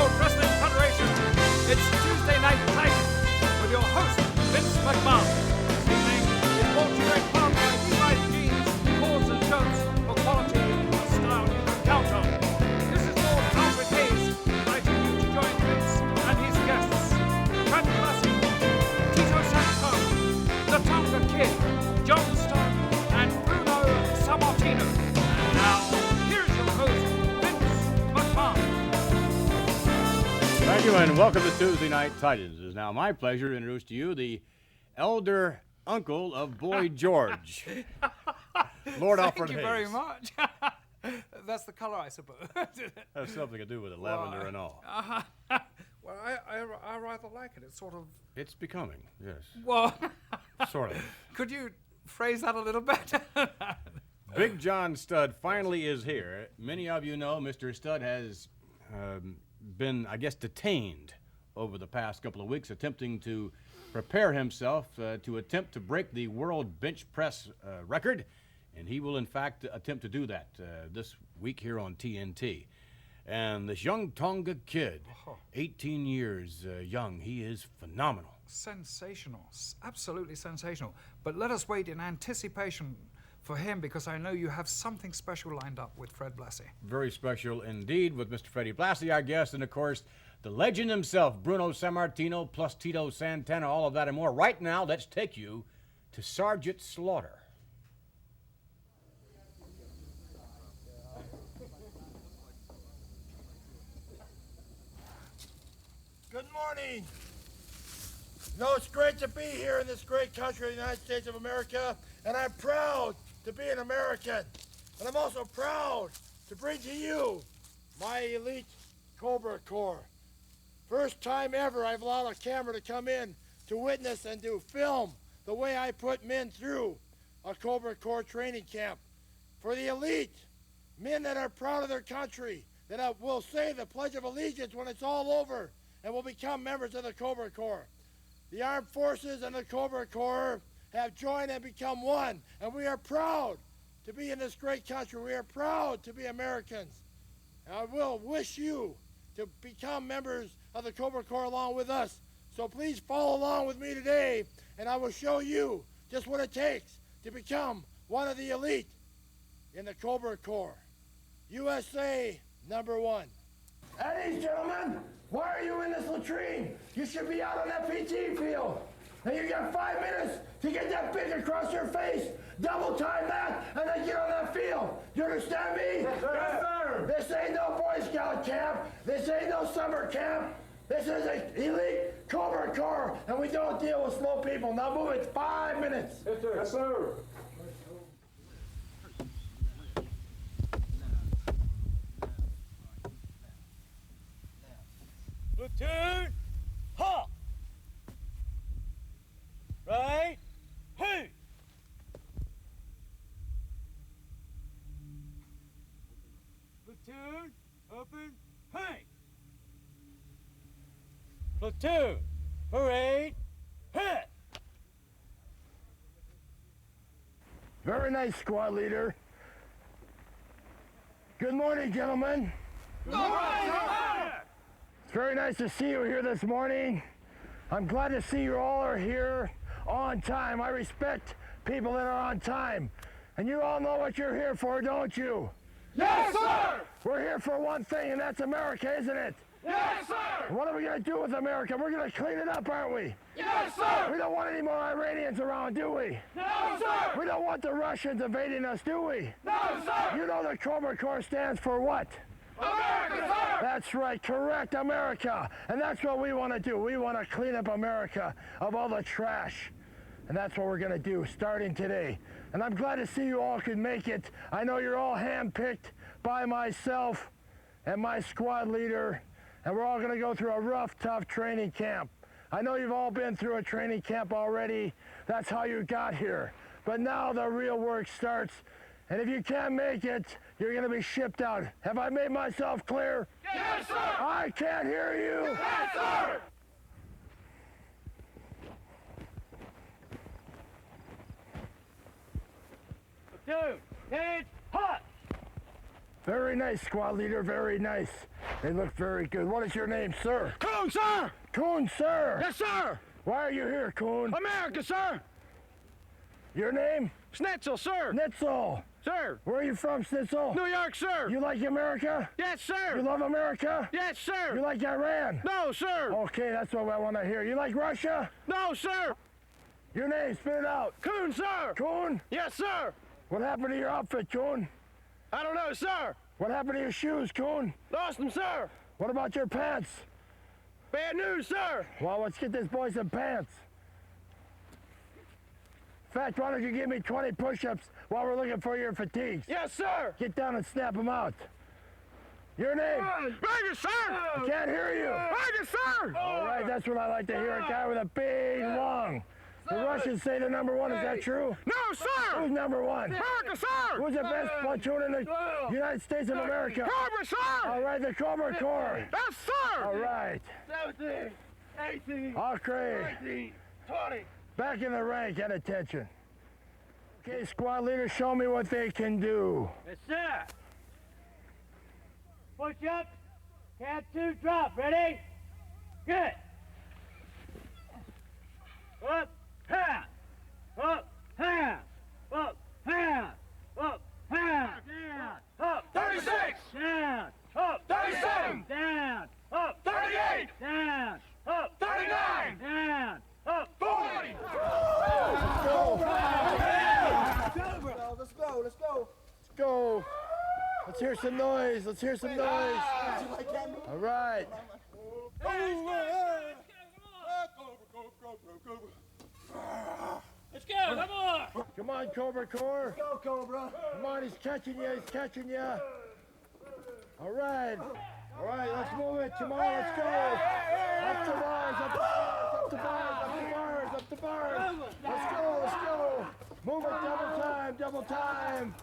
World Wrestling Federation. It's Tuesday Night Titans with your host, Vince McMahon. This evening is brought to you in part by Levi's Jeans, Cords and Shirts for quality and style you can count on. This is Lord Alfred Hayes, inviting you to join Vince and his guests. Fred Blassie, Tito Santana, the Tonga Kid, John Stone, and Bruno Sammartino. And now, here's your host, Vince McMahon. Thank you, and welcome to Tuesday Night Titans. It is now my pleasure to introduce to you the elder uncle of Boy George, Lord Alfred Hayes. Thank you very much. That's the color, I suppose. Has something to do with the lavender and all. Well, I rather like it. It's sort of... It's becoming, yes. Well... Sort of. Could you phrase that a little better? Big John Studd finally is here. Many of you know Mr. Studd has been, I guess, detained over the past couple of weeks, attempting to prepare himself to attempt to break the world bench press record. And he will, in fact, attempt to do that this week here on TNT. And this young Tonga kid, 18 years young, he is phenomenal. Sensational. Absolutely sensational. But let us wait in anticipation for him, because I know you have something special lined up with Fred Blassie. Very special indeed with Mr. Freddie Blassie, I guess, and of course, the legend himself, Bruno Sammartino, plus Tito Santana, all of that and more. Right now, let's take you to Sergeant Slaughter. Good morning. You know, it's great to be here in this great country, the United States of America, and I'm proud to be an American. And I'm also proud to bring to you my elite Cobra Corps. First time ever I've allowed a camera to come in to witness and to film the way I put men through a Cobra Corps training camp. For the elite, men that are proud of their country, that will say the Pledge of Allegiance when it's all over, and will become members of the Cobra Corps. The Armed Forces and the Cobra Corps have joined and become one, and we are proud to be in this great country. We are proud to be Americans. And I will wish you to become members of the Cobra Corps along with us. So please follow along with me today, and I will show you just what it takes to become one of the elite in the Cobra Corps. USA #1. Ladies, gentlemen, why are you in this latrine? You should be out on that PT field. And you got 5 minutes to get that pick across your face, double time that, and then get on that field. You understand me? Yes, sir. Yes, sir. This ain't no Boy Scout camp. This ain't no summer camp. This is an elite Cobra Corps, and we don't deal with slow people. Now move it 5 minutes. Yes, sir. Yes, sir. Platoon, halt! Right, hey! Platoon, open, hey! Platoon, parade, hit! Very nice, squad leader. Good morning, gentlemen. Good morning, It's very nice to see you here this morning. I'm glad to see you all are here on time. I respect people that are on time. And you all know what you're here for, don't you? Yes, sir! We're here for one thing, and that's America, isn't it? Yes, sir! What are we going to do with America? We're going to clean it up, aren't we? Yes, sir! We don't want any more Iranians around, do we? No, sir! We don't want the Russians invading us, do we? No, sir! You know the Cobra Corps stands for what? America, sir! That's right, correct, America. And that's what we want to do. We want to clean up America of all the trash. And that's what we're going to do starting today. And I'm glad to see you all could make it. I know you're all handpicked by myself and my squad leader. And we're all going to go through a rough, tough training camp. I know you've all been through a training camp already. That's how you got here. But now the real work starts. And if you can't make it, you're going to be shipped out. Have I made myself clear? Yes, sir! I can't hear you. Yes, sir! Platoon, head, hot! Very nice, squad leader, very nice. They look very good. What is your name, sir? Coon, sir! Coon, sir! Yes, sir! Why are you here, Coon? America, sir! Your name? Schnitzel, sir! Schnitzel! Sir! Where are you from, Schnitzel? New York, sir! You like America? Yes, sir! You love America? Yes, sir! You like Iran? No, sir! Okay, that's what I want to hear. You like Russia? No, sir! Your name, spit it out. Coon, sir! Coon? Yes, sir! What happened to your outfit, Coon? I don't know, sir! What happened to your shoes, Coon? Lost them, sir! What about your pants? Bad news, sir! Well, let's get this boy some pants. In fact, why don't you give me 20 push-ups while we're looking for your fatigues? Yes, sir! Get down and snap them out. Your name? Roger, sir! I can't hear you. Roger, sir! All right, that's what I like to hear, a guy with a big lung. The Russians say they're number one, is that true? No, sir! Who's number one? America, sir! Who's the best platoon in the United States of America? Cobra, sir! All right, the Cobra Corps. Yes, sir! All right. 17, 18, Okay, 19, 20. back in the rank, at attention. Okay, squad leaders, show me what they can do. Yes, sir. Push up. Count 2, drop. Ready? Good. Up, half. Up, half. Up, half. Up, half. Down. Up. 36, Down. Up. 37, Down. Up. 38, Down. Up. 39, Down. Up. 40. Let's go. Let's hear some noise. Let's hear some noise. All right. Let's go. Come on. Come on, Cobra Corps. Go, Cobra. Come on, he's catching you. He's catching you. All right. All right, let's move it. Come on, let's go. Up the bars, up the bars, up the bars, up the bars, up the bars. Let's go, let's go. Move it, double time, double time.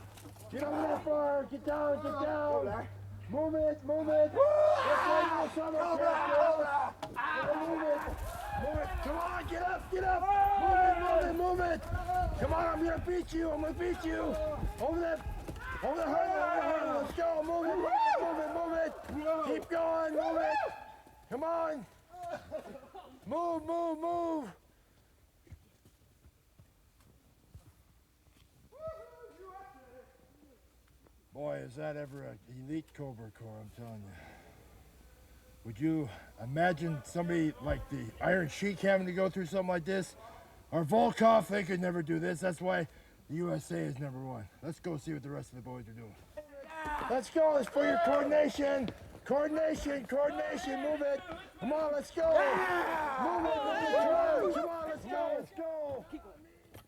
Get over that bar, get down, get down. Move it, move it. Let's go, now, summer camp, move it. Move it. Come on, get up, get up. Move it, move it, move it. Come on, I'm gonna beat you, I'm gonna beat you. Over the hurdle, let's go. Move it, move it, move it, move it. Keep going, move it. Come on. Move, move, move. Boy, is that ever an elite Cobra Corps, I'm telling you. Would you imagine somebody like the Iron Sheik having to go through something like this? Or Volkov, they could never do this. That's why the USA is number one. Let's go see what the rest of the boys are doing. Let's go, it's for your coordination. Coordination, coordination, move it. Come on, let's go. Move it, come on, let's go, let's go.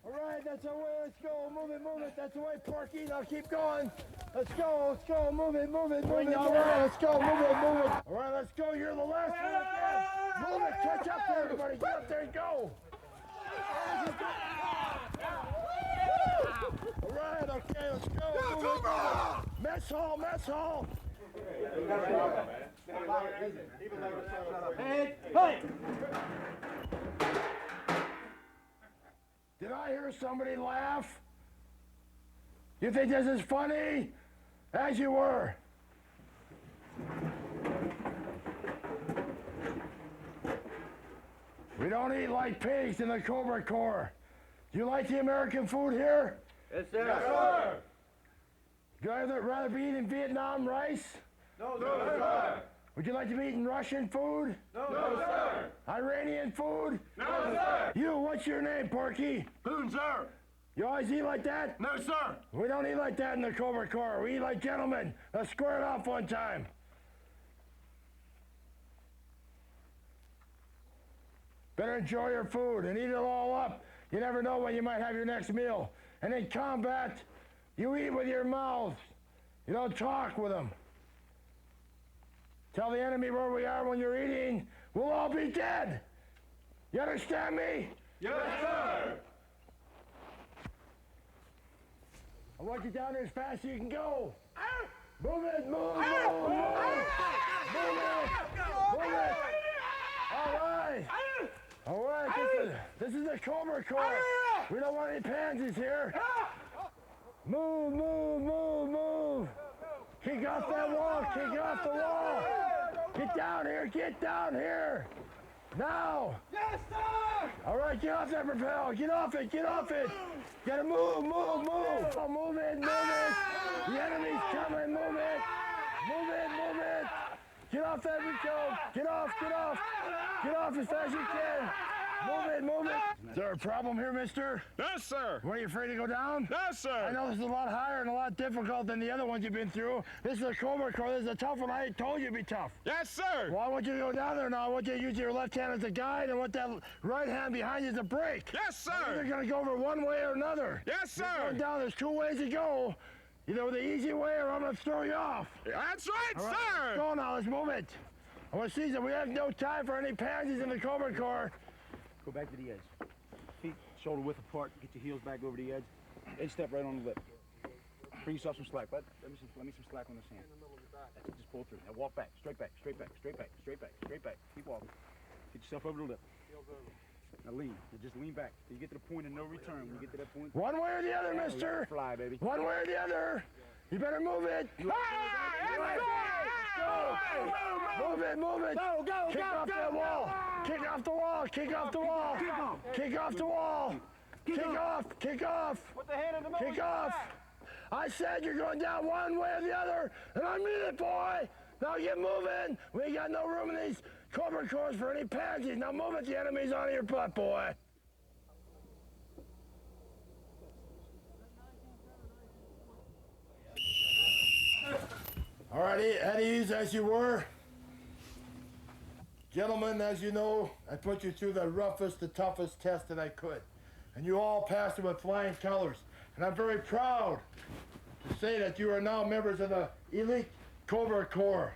All right, that's our way, let's go. Move it, that's the way, Porky. Now keep going. Let's go, move it, move it, move it. All right, let's go, move it, move it. All right, let's go, you're the last one again. Move it, catch up to everybody, get up there and go. All right, okay, let's go. Move it. Mess hall, mess hall. Hey. Did I hear somebody laugh? You think this is funny? As you were. We don't eat like pigs in the Cobra Corps. Do you like the American food here? Yes, sir. Yes, sir. Would you rather be eating Vietnam rice? No, sir. Would you like to be eating Russian food? No, sir. Iranian food? No, sir. You, what's your name, Porky? Coon, sir. You always eat like that? No, sir. We don't eat like that in the Cobra Corps. We eat like gentlemen. Let's square it off one time. Better enjoy your food and eat it all up. You never know when you might have your next meal. And in combat, you eat with your mouth. You don't talk with them. Tell the enemy where we are when you're eating. We'll all be dead. You understand me? Yes, sir. I want you down there as fast as you can go. Move it, move, move, move. Move it, move it. All right. All right, this is the Cobra Corps. We don't want any pansies here. Move, move, move, move. Kick off that wall, kick off the wall. Get down here, get down here. Now. Yes, sir! All right, get off that rappel. Get off it, get off it. Gotta move, move, move. Oh, move it, move it. The enemy's coming, move it. Move it, move it. Get off that Rico. Get off, get off. Get off as fast as you can. Move it, move it. Is there a problem here, mister? Yes, sir! Were you afraid to go down? Yes, sir! I know this is a lot higher and a lot difficult than the other ones you've been through. This is a Cobra Corps. This is a tough one. I told you it'd be tough. Yes, sir! Well, I want you to go down there now. I want you to use your left hand as a guide and want that right hand behind you as a brake. Yes, You're sir! going to go over one way or another. Yes, You're sir! going down. There's two ways to go. Either the easy way or I'm going to throw you off. That's right, All right, sir! let's go now. Let's move it. I want to see that we have no time for any pansies in the Cobra Corps. Go back to the edge. Feet shoulder width apart. Get your heels back over the edge. Edge step right on the lip. Free yourself some slack. Let me some slack on this hand. That's it. Just pull through. Now walk back. Straight back. Straight back. Straight back. Straight back. Straight back. Keep walking. Get yourself over the lip. Now lean. Now just lean back. Till you get to the point of no return. When you get to that point, One way or the other, mister. fly, baby. One way or the other. You better move it. Move it, move it. Go, go, Kick off that wall. Kick off the wall. Kick off the wall. Kick off the wall. Kick off. Kick off. Put the hand in the middle. Kick off. I said you're going down one way or the other, and I mean it, boy. Now get moving. We ain't got no room in these Cobra Corps for any pansies. Now move it. The enemy's on your butt, boy. All right, at ease as you were. Gentlemen, as you know, I put you through the roughest, the toughest test that I could. And you all passed it with flying colors. And I'm very proud to say that you are now members of the elite Cobra Corps.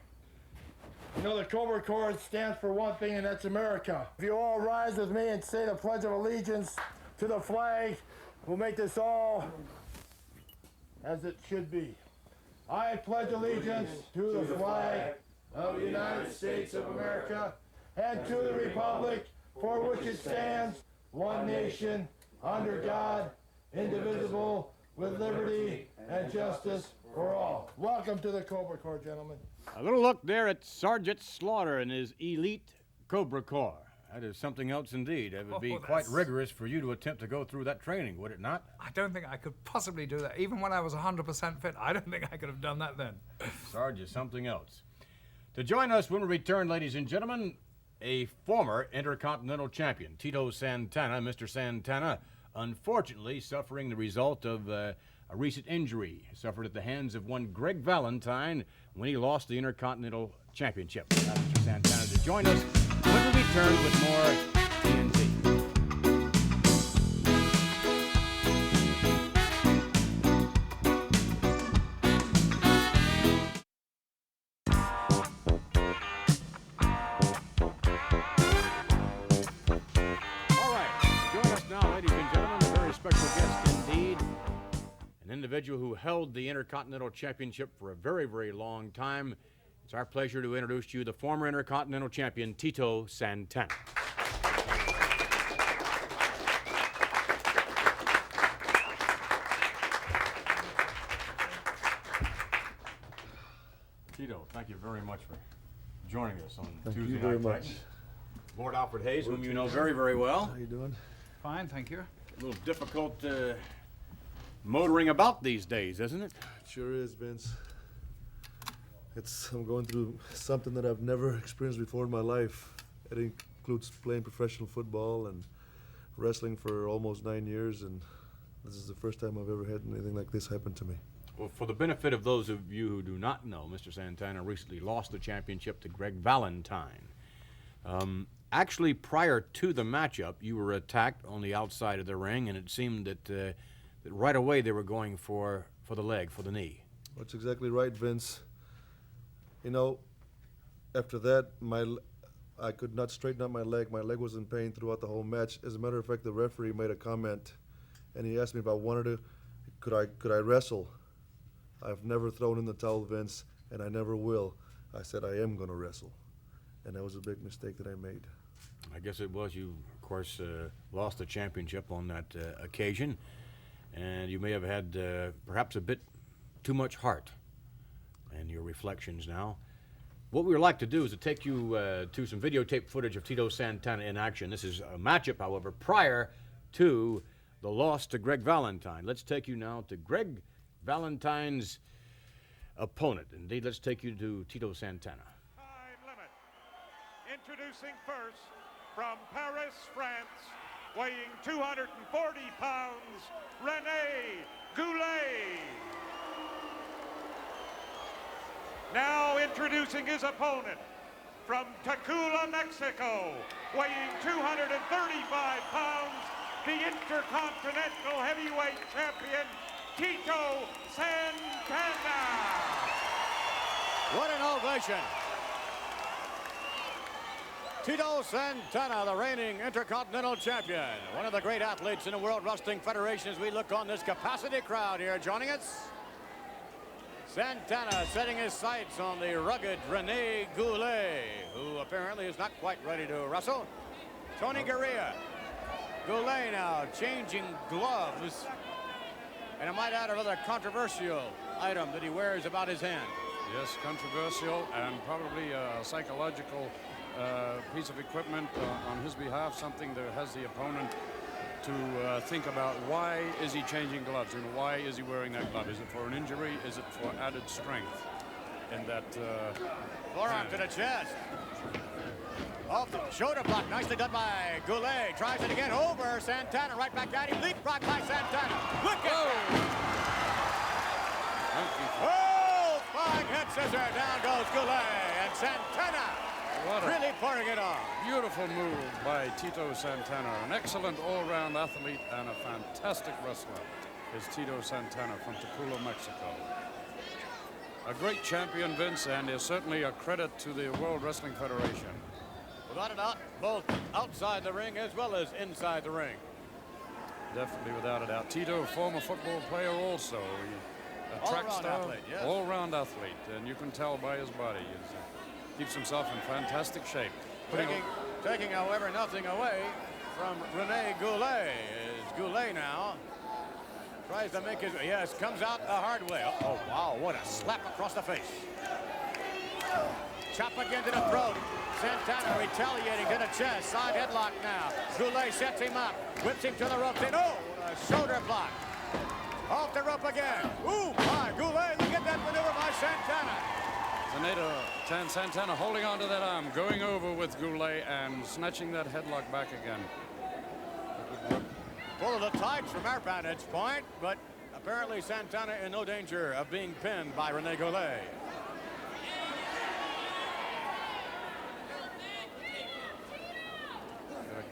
You know, the Cobra Corps stands for one thing, and that's America. If you all rise with me and say the Pledge of Allegiance to the flag, we'll make this all as it should be. I pledge allegiance to the flag of the United States of America and to the republic for which it stands, one nation, under God, indivisible, with liberty and justice for all. Welcome to the Cobra Corps, gentlemen. A little look there at Sergeant Slaughter and his elite Cobra Corps. That is something else indeed. It would be Oh, quite that's- rigorous for you to attempt to go through that training, would it not? I don't think I could possibly do that. Even when I was 100% fit, I don't think I could have done that then. Sarge is something else. To join us when we return, ladies and gentlemen, a former Intercontinental Champion, Tito Santana. Mr. Santana, unfortunately, suffering the result of a recent injury suffered at the hands of one Greg Valentine when he lost the Intercontinental Championship. Now, Mr. Santana to join us when we return with more TNT. All right, join us now, ladies and gentlemen, a very special guest indeed. An individual who held the Intercontinental Championship for a very, very long time. It's our pleasure to introduce to you the former Intercontinental Champion, Tito Santana. Tito, thank you very much for joining us on Thank Tuesday you very Night much. Titans. Lord Alfred Hayes, whom you know very, very well. How you doing? Fine, thank you. A little difficult motoring about these days, isn't it? It sure is, Vince. I'm going through something that I've never experienced before in my life. It includes playing professional football and wrestling for almost 9 years, and this is the first time I've ever had anything like this happen to me. Well, for the benefit of those of you who do not know, Mr. Santana recently lost the championship to Greg Valentine. Actually, prior to the matchup, you were attacked on the outside of the ring, and it seemed that right away they were going for the leg, for the knee. That's exactly right, Vince. You know, after that, I could not straighten out my leg. My leg was in pain throughout the whole match. As a matter of fact, the referee made a comment, and he asked me if I wanted to, could I wrestle? I've never thrown in the towel, Vince, and I never will. I said I am going to wrestle, and that was a big mistake that I made. I guess it was. You, of course, lost the championship on that occasion, and you may have had perhaps a bit too much heart in your reflections now. What we would like to do is to take you to some videotape footage of Tito Santana in action. This is a matchup, however, prior to the loss to Greg Valentine. Let's take you now to Greg Valentine's opponent. Indeed, let's take you to Tito Santana. Time limit. Introducing first, from Paris, France, weighing 240 pounds, René Goulet. Now introducing his opponent, from Tacula, Mexico, weighing 235 pounds, the Intercontinental Heavyweight Champion, Tito Santana. What an ovation. Tito Santana, the reigning Intercontinental Champion, one of the great athletes in the World Wrestling Federation as we look on this capacity crowd here joining us. Santana setting his sights on the rugged René Goulet, who apparently is not quite ready to wrestle. Tony Garea. Goulet now changing gloves. And I might add another controversial item that he wears about his hand. Yes, controversial and probably a psychological piece of equipment on his behalf, something that has the opponent to think about why is he changing gloves and why is he wearing that glove? Is it for an injury? Is it for added strength? And that forearm to the chest. Off the shoulder block, nicely done by Goulet. Tries it again over Santana, right back at him. Leapfrog by Santana. Look at that. Oh, flying head scissor. Down goes Goulet, and Santana really pouring it on. Beautiful move by Tito Santana. An excellent all-round athlete and a fantastic wrestler is Tito Santana from Tacula, Mexico. A great champion, Vince, and is certainly a credit to the World Wrestling Federation. Without a doubt, both outside the ring as well as inside the ring. Definitely, without a doubt. Tito, former football player also. A track star, athlete, yes. all-round athlete, and you can tell by his body. He keeps himself in fantastic shape. Taking, however, nothing away from René Goulet. Is Goulet now tries to make his, yes, comes out the hard way. Oh, wow, what a slap across the face. Chop again to the throat. Santana retaliating to the chest. Side headlock now. Goulet sets him up. Whips him to the rope. Then, oh, a shoulder block. Off the rope again. Ooh, my Goulet. Look at that maneuver by Santana. Santana holding on to that arm, going over with Goulet and snatching that headlock back again. Full of the tights from our vantage point, but apparently Santana in no danger of being pinned by René Goulet.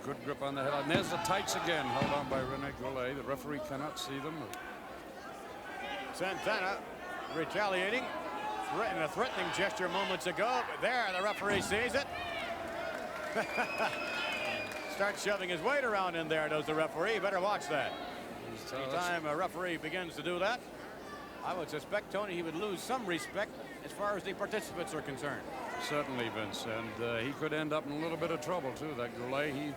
Good grip on the head. And there's the tights again, held on by René Goulet. The referee cannot see them. Santana retaliating, a threatening gesture moments ago. But there, the referee sees it. Starts shoving his weight around in there, does the referee. Better watch that. Anytime a referee begins to do that, I would suspect, Tony, he would lose some respect as far as the participants are concerned. Certainly, Vince, and he could end up in a little bit of trouble, too, that Goulet.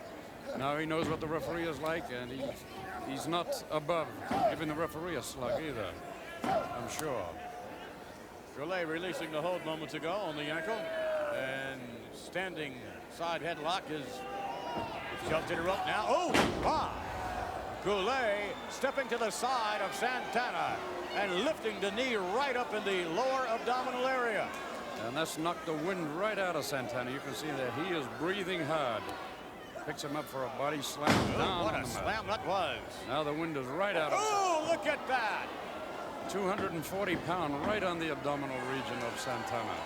Now he knows what the referee is like, and he's not above giving the referee a slug either, I'm sure. Goulet releasing the hold moments ago on the ankle, and standing side headlock is shoved to the rope now. Oh, my! Goulet stepping to the side of Santana and lifting the knee right up in the lower abdominal area. And that's knocked the wind right out of Santana. You can see that he is breathing hard. Picks him up for a body slam. Oh, what a slam that was. Now the wind is right out of Oh, look at that. 240 pound right on the abdominal region of Santana.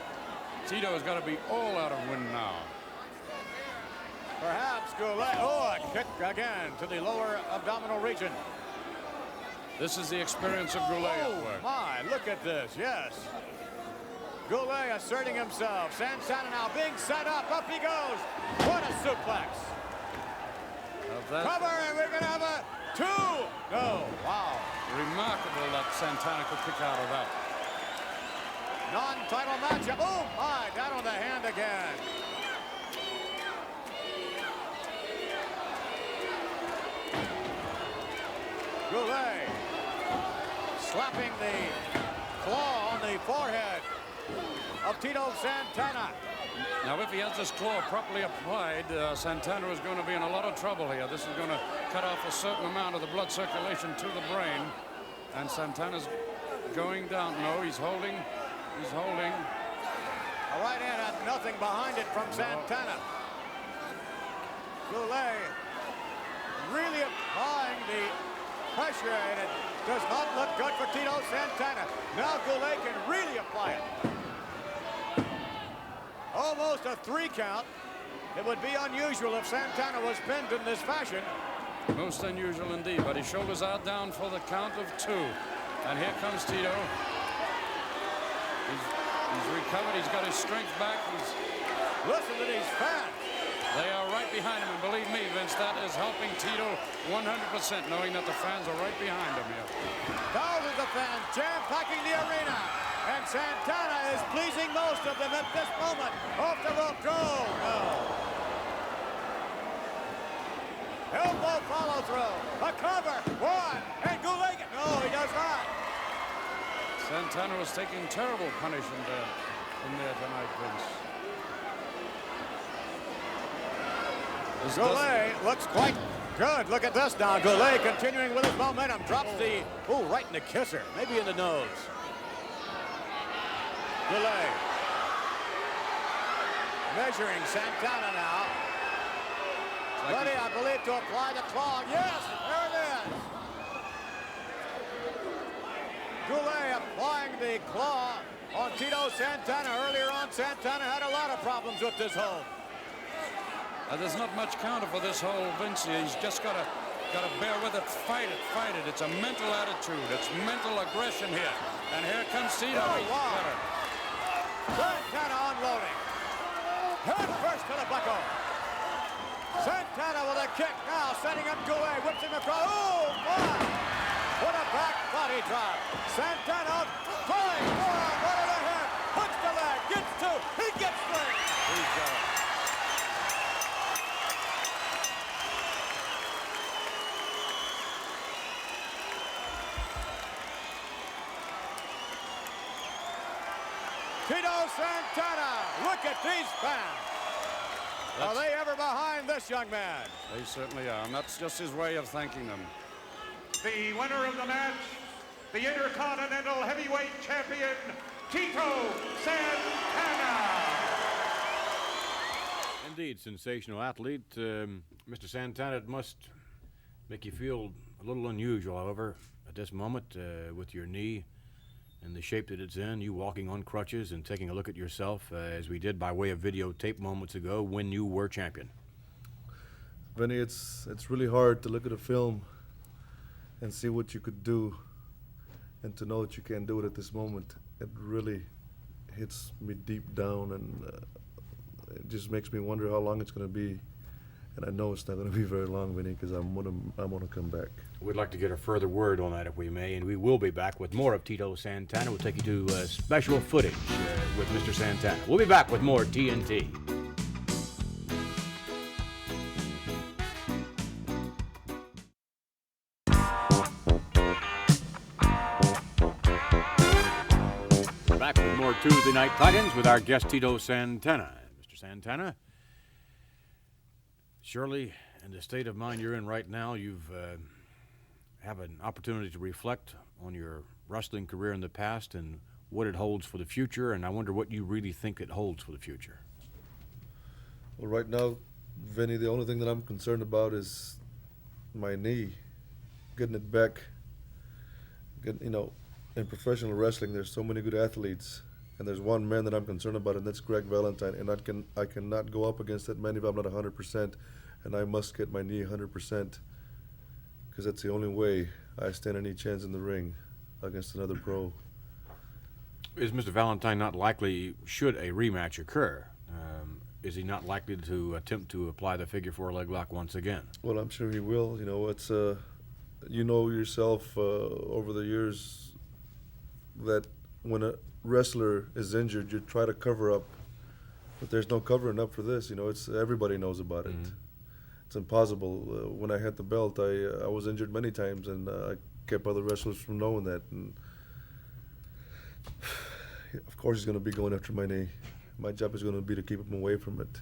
Tito has got to be all out of wind now. Perhaps Goulet. Oh, a kick again to the lower abdominal region. This is the experience of Goulet at work. Oh, my, look at this, yes. Goulet asserting himself. Santana now being set up. Up he goes. What a suplex. Cover, and we're going to have a 2. No, wow. Remarkable that Santana could kick out of that. Non-title matchup. Oh, my, down on the hand again. Goulet slapping the claw on the forehead of Tito Santana. Now, if he has this claw properly applied, Santana is going to be in a lot of trouble here. This is going to cut off a certain amount of the blood circulation to the brain. And Santana's going down. No, he's holding. He's holding. A right hand and nothing behind it from Santana. Goulet really applying the pressure, and it does not look good for Tito Santana. Now Goulet can really apply it. Almost a 3 count. It would be unusual if Santana was pinned in this fashion. Most unusual indeed, but his shoulders are down for the count of 2. And here comes Tito. He's recovered. He's got his strength back. Listen to these fans. They are right behind him, and believe me, Vince, that is helping Tito 100%, knowing that the fans are right behind him here. Thousands of fans jam-packing the arena, and Santana is pleasing most of them at this moment. Off the rope, no. Elbow follow through, a cover, 1, and Goulet, no, he does not. Santana was taking terrible punishment in there tonight, Vince. Goulet looks quite good. Look at this now. Goulet continuing with his momentum. Drops the, right in the kisser. Maybe in the nose. Goulet. Measuring Santana now. Ready, I believe, to apply the claw. Yes, there it is. Goulet applying the claw on Tito Santana. Earlier on, Santana had a lot of problems with this hold. There's not much counter for this whole Vince. He's just got to bear with it, fight it. It's a mental attitude. It's mental aggression here. And here comes Tito. Santana unloading. Head first to the buckle. Santana with a kick now, setting up Goulet, whips him across. Oh, my! What a back body drop. Santana flying forearm, one of the head, hooks the leg, gets 2, he gets 3. He's going. Tito Santana, look at these fans. Are they ever behind this young man? They certainly are, and that's just his way of thanking them. The winner of the match, the Intercontinental Heavyweight Champion, Tito Santana. Indeed, sensational athlete. Mr. Santana, it must make you feel a little unusual, however, at this moment with your knee and the shape that it's in, you walking on crutches and taking a look at yourself, as we did by way of videotape moments ago when you were champion. Vinny, it's really hard to look at a film and see what you could do and to know that you can't do it at this moment. It really hits me deep down, and it just makes me wonder how long it's going to be. And I know it's not going to be very long, Vinny, because I'm gonna come back. We'd like to get a further word on that if we may, and we will be back with more of Tito Santana. We'll take you to special footage with Mr. Santana. We'll be back with more TNT. We're back with more Tuesday Night Titans with our guest Tito Santana. Mr. Santana, surely, in the state of mind you're in right now, you've have an opportunity to reflect on your wrestling career in the past and what it holds for the future, and I wonder what you really think it holds for the future. Well, right now, Vinny, the only thing that I'm concerned about is my knee, getting it back. In professional wrestling, there's so many good athletes, and there's one man that I'm concerned about, and that's Greg Valentine. And I cannot go up against that man if I'm not 100%, and I must get my knee 100%, because that's the only way I stand any chance in the ring against another pro. Is Mr. Valentine not likely, should a rematch occur, is he not likely to attempt to apply the figure 4 leg lock once again? Well, I'm sure he will. It's yourself over the years that when a wrestler is injured, you try to cover up, but there's no covering up for this. It's everybody knows about it. Mm-hmm. It's impossible. When I had the belt, I was injured many times, and I kept other wrestlers from knowing that. And of course he's going to be going after my knee. My job is going to be to keep him away from it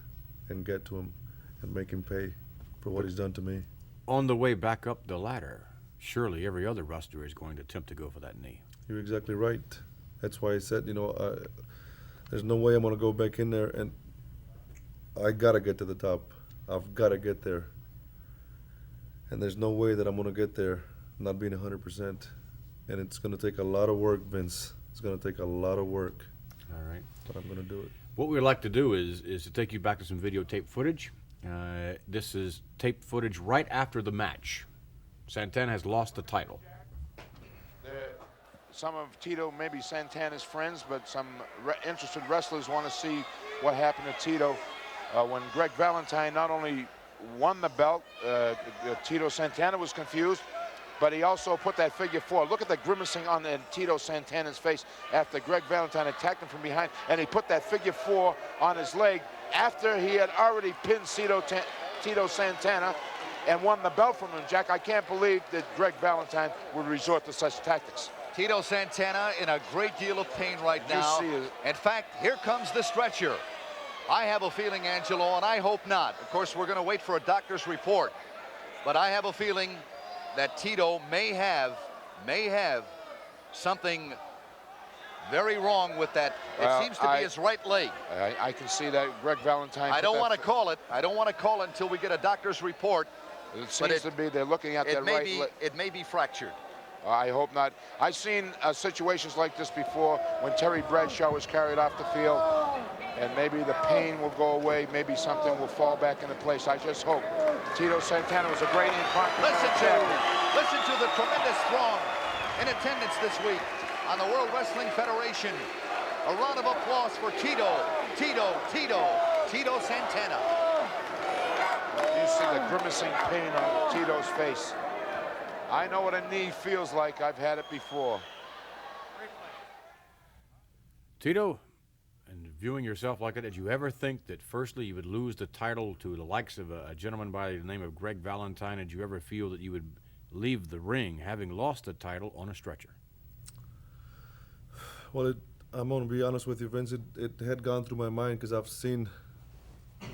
and get to him and make him pay for what he's done to me. On the way back up the ladder, surely every other wrestler is going to attempt to go for that knee. You're exactly right. That's why I said, there's no way I'm going to go back in there, and I got to get to the top. I've got to get there. And there's no way that I'm going to get there not being 100%. And it's going to take a lot of work, Vince. It's going to take a lot of work. All right. But I'm going to do it. What we'd like to do is to take you back to some videotape footage. This is tape footage right after the match. Santana has lost the title. Some of Tito, maybe Santana's friends, but some interested wrestlers want to see what happened to Tito when Greg Valentine not only won the belt, Tito Santana was confused, but he also put that figure four. Look at the grimacing on Tito Santana's face after Greg Valentine attacked him from behind, and he put that figure four on his leg after he had already pinned Tito Santana and won the belt from him. Jack, I can't believe that Greg Valentine would resort to such tactics. Tito Santana in a great deal of pain right now. In fact, here comes the stretcher. I have a feeling, Angelo, and I hope not. Of course, we're going to wait for a doctor's report. But I have a feeling that Tito may have something very wrong with that. It seems to be his right leg. I can see that Greg Valentine. I don't want to call it. I don't want to call it until we get a doctor's report. It seems to be they're looking at that right leg. It may be fractured. I hope not. I've seen situations like this before when Terry Bradshaw was carried off the field, and maybe the pain will go away, maybe something will fall back into place. I just hope. Tito Santana was a great Listen to the tremendous throng in attendance this week on the World Wrestling Federation. A round of applause for Tito Santana. You see the grimacing pain on Tito's face. I know what a knee feels like. I've had it before. Tito, and viewing yourself like that, did you ever think that firstly you would lose the title to the likes of a gentleman by the name of Greg Valentine? Did you ever feel that you would leave the ring having lost the title on a stretcher? Well, I'm going to be honest with you, Vince. It had gone through my mind because I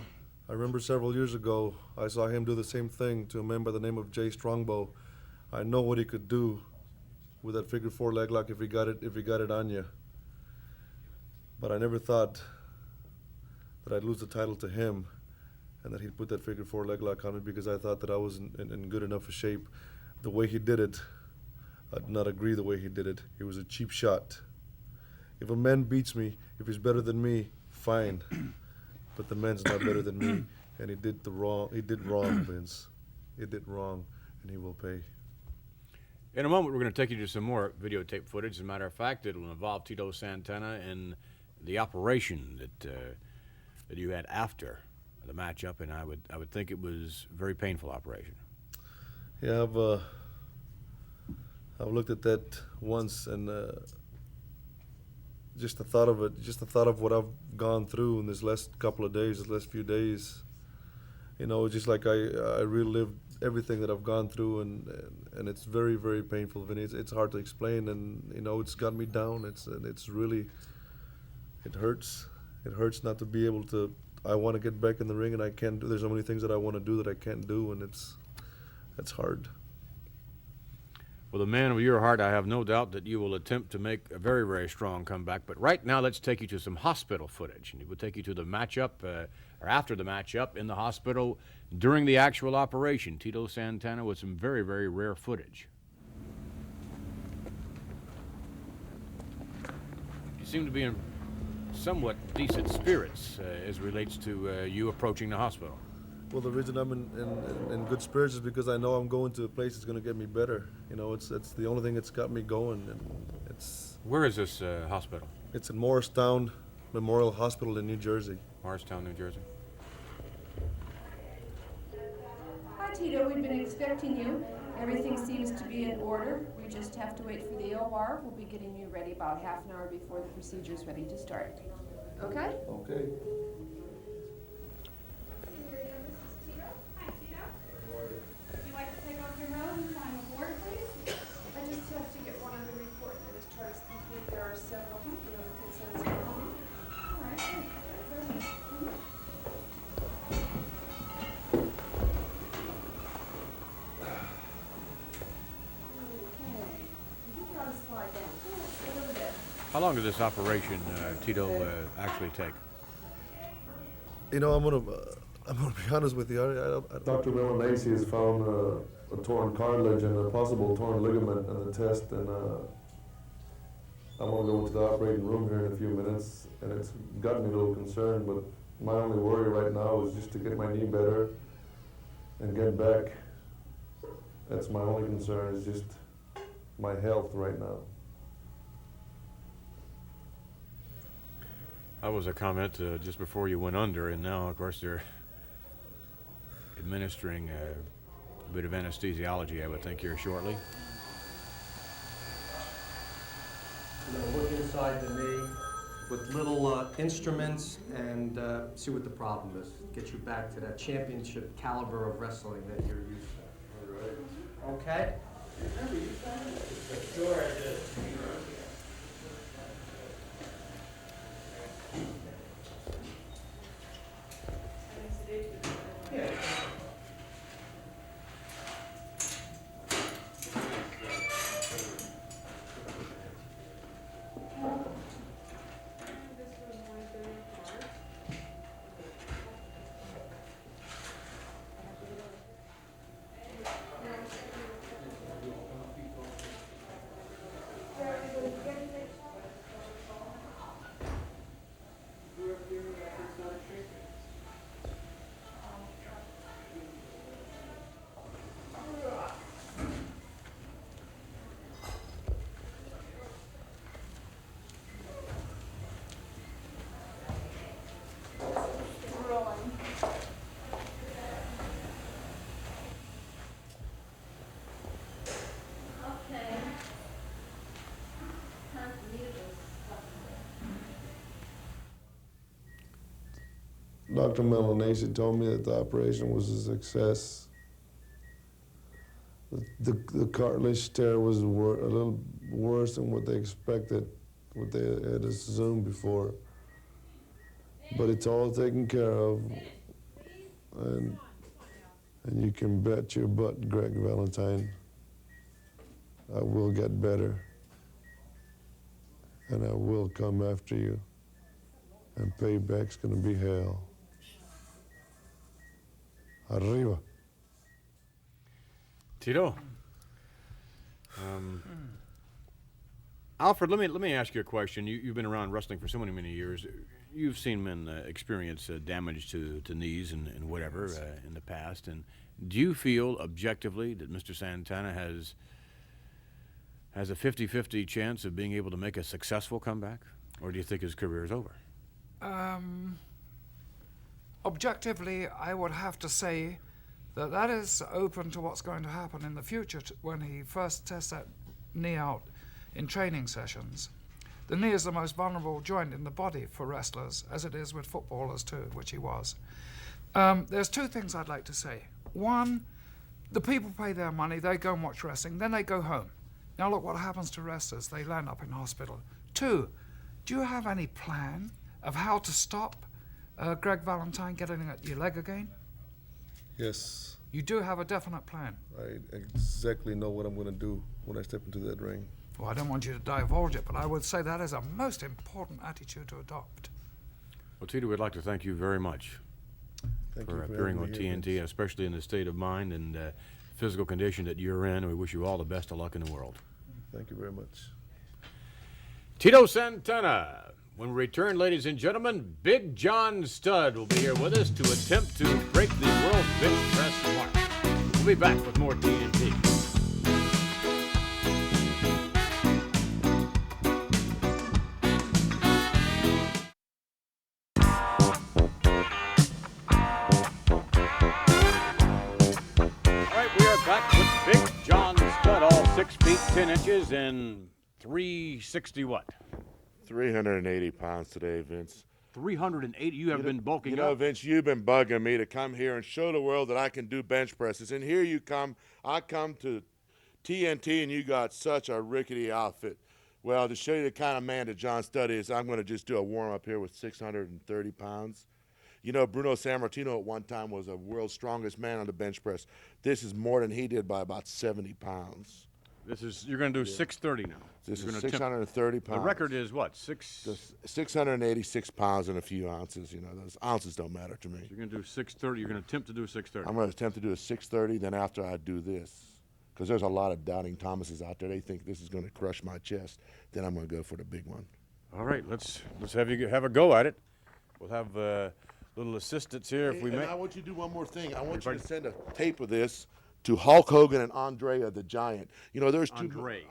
remember several years ago, I saw him do the same thing to a man by the name of Jay Strongbow. I know what he could do with that figure four leg lock if he got it on you. But I never thought that I'd lose the title to him and that he'd put that figure four leg lock on me because I thought that I was in good enough a shape. The way he did it, I did not agree the way he did it. It was a cheap shot. If a man beats me, if he's better than me, fine. But the man's not better than me, and he did wrong, Vince. He did wrong, and he will pay. In a moment, we're going to take you to some more videotape footage. As a matter of fact, it'll involve Tito Santana and the operation that you had after the matchup, and I would think it was a very painful operation. Yeah, I've looked at that once, and just the thought of it, just the thought of what I've gone through in this last couple of days, this last few days, just like I relived everything that I've gone through, and it's very, very painful, Vinny. It's hard to explain, and it's got me down. It's really, it hurts. It hurts not to be able to. I want to get back in the ring, and I can't do. There's so many things that I want to do that I can't do, and it's hard. Well, the man of your heart, I have no doubt that you will attempt to make a very, very strong comeback. But right now, let's take you to some hospital footage. And we'll take you to the matchup, or after the matchup, in the hospital during the actual operation. Tito Santana with some very, very rare footage. You seem to be in somewhat decent spirits as relates to you approaching the hospital. Well, the reason I'm in good spirits is because I know I'm going to a place that's going to get me better. It's the only thing that's got me going. And it's. Where is this hospital? It's in Morristown Memorial Hospital in New Jersey. Morristown, New Jersey. Hi, Tito. We've been expecting you. Everything seems to be in order. We just have to wait for the OR. We'll be getting you ready about half an hour before the procedure's ready to start. Okay? Okay. I just have to get one other report that is charged complete. There are several, consent long did this operation, Tito, actually take? You know, I'm gonna be honest with you. Dr. Milanese has found a torn cartilage and a possible torn ligament in the test, and I'm gonna go into the operating room here in a few minutes, and it's got me a little concerned. But my only worry right now is just to get my knee better and get back. That's my only concern, is just my health right now. That was a comment just before you went under, and now, of course, they're administering a bit of anesthesiology, I would think, here shortly. I'm going to look inside the knee with little instruments and see what the problem is. Get you back to that championship caliber of wrestling that you're used to. All right. Okay? Sure I did. Yeah. Dr. Milanese told me that the operation was a success. The cartilage tear was a little worse than what they expected, what they had assumed before. But it's all taken care of, and you can bet your butt, Greg Valentine, I will get better, and I will come after you, and payback's gonna be hell. Arriba. Tito. Alfred, let me ask you a question. You've been around wrestling for so many years. You've seen men experience damage to knees and whatever in the past. And do you feel objectively that Mr. Santana has a 50-50 chance of being able to make a successful comeback? Or do you think his career is over? Objectively, I would have to say that is open to what's going to happen in the future when he first tests that knee out in training sessions. The knee is the most vulnerable joint in the body for wrestlers, as it is with footballers too, which he was. There's two things I'd like to say. One, the people pay their money, they go and watch wrestling, then they go home. Now look what happens to wrestlers, they land up in hospital. Two, do you have any plan of how to stop Greg Valentine getting at your leg again? Yes. You do have a definite plan? I exactly know what I'm going to do when I step into that ring. Well, I don't want you to divulge it, but I would say that is a most important attitude to adopt. Well, Tito, we'd like to thank you very much for appearing on TNT, especially in the state of mind and physical condition that you're in. We wish you all the best of luck in the world. Thank you very much. Tito Santana. When we return, ladies and gentlemen, Big John Studd will be here with us to attempt to break the world bench press mark. We'll be back with more TNT. All right, we are back with Big John Studd, all 6 feet 10 inches and 360 what? 380 pounds today, Vince. 380? You have been bulking up. You know, Vince, you've been bugging me to come here and show the world that I can do bench presses. And here you come. I come to TNT, and you got such a rickety outfit. Well, to show you the kind of man that John Studd is, I'm going to just do a warm-up here with 630 pounds. You know, Bruno Sammartino at one time was the world's strongest man on the bench press. This is more than he did by about 70 pounds. You're going to do 630 now. This You're is gonna 630 pounds. The record is what? 686 pounds and a few ounces. You know, those ounces don't matter to me. So you're going to do 630. You're going to attempt to do 630. I'm going to attempt to do a 630. Then after I do this, because there's a lot of doubting Thomases out there, they think this is going to crush my chest. Then I'm going to go for the big one. All right, let's have you have a go at it. We'll have little assistants here if we may. And I want you to do one more thing. I want you to send a tape of this to Hulk Hogan and Andrea the Giant. You know, there's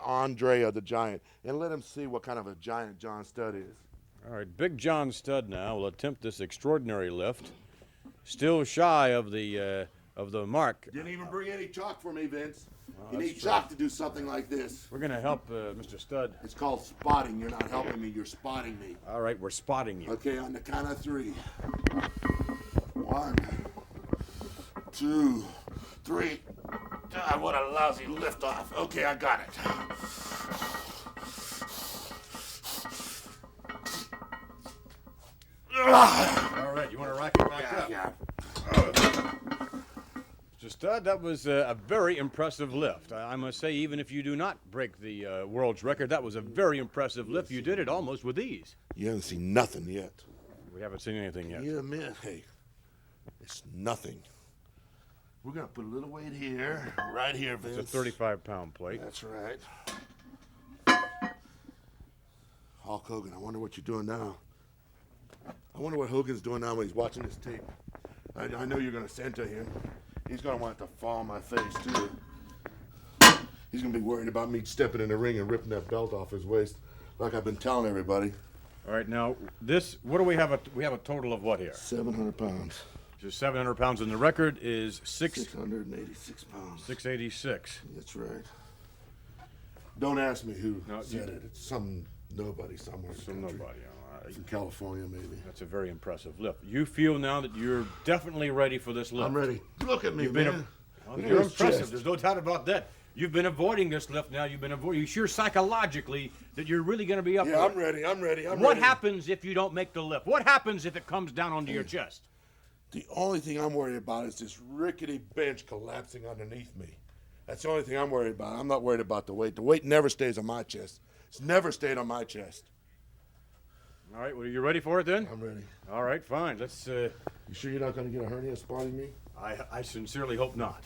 Andrea the Giant, and let them see what kind of a giant John Studd is. All right, Big John Studd now will attempt this extraordinary lift. Still shy of the mark. Didn't even bring any chalk for me, Vince. You that's need chalk to do something like this. We're going to help Mr. Studd. It's called spotting. You're not helping me. You're spotting me. All right, we're spotting you. Okay, on the count of 3. 1, 2, 3. God, what a lousy lift-off. Okay, I got it. All right, you want to rack it back up? Yeah. Mr. Studd, that was a very impressive lift. I must say, even if you do not break the world's record, that was a very impressive lift. You did it almost with ease. You haven't seen nothing yet. We haven't seen anything yet. You admit, hey, it's nothing. We're going to put a little weight here, right here, Vince. It's a 35-pound plate. That's right. Hulk Hogan, I wonder what you're doing now. I wonder what Hogan's doing now when he's watching this tape. I know you're going to send to him. He's going to want it to fall on my face, too. He's going to be worried about me stepping in the ring and ripping that belt off his waist, like I've been telling everybody. All right, now, what do we have? We have a total of what here? 700 pounds. Just 700 pounds, and the record is 686 pounds. 686. That's right. Don't ask me who said it. It's some nobody somewhere in the country. Nobody. From California, maybe. That's a very impressive lift. You feel now that you're definitely ready for this lift. I'm ready. Look at me, man. You're impressive. There's no doubt about that. You've been avoiding this lift now. You've been avoiding. You're sure psychologically that you're really going to be up there. Yeah, I'm ready. I'm ready. What happens if you don't make the lift? What happens if it comes down onto your chest? The only thing I'm worried about is this rickety bench collapsing underneath me. That's the only thing I'm worried about. I'm not worried about the weight. The weight never stays on my chest. It's never stayed on my chest. All right, well, are you ready for it then? I'm ready. All right, fine. Let's. You sure you're not going to get a hernia spotting me? I sincerely hope not.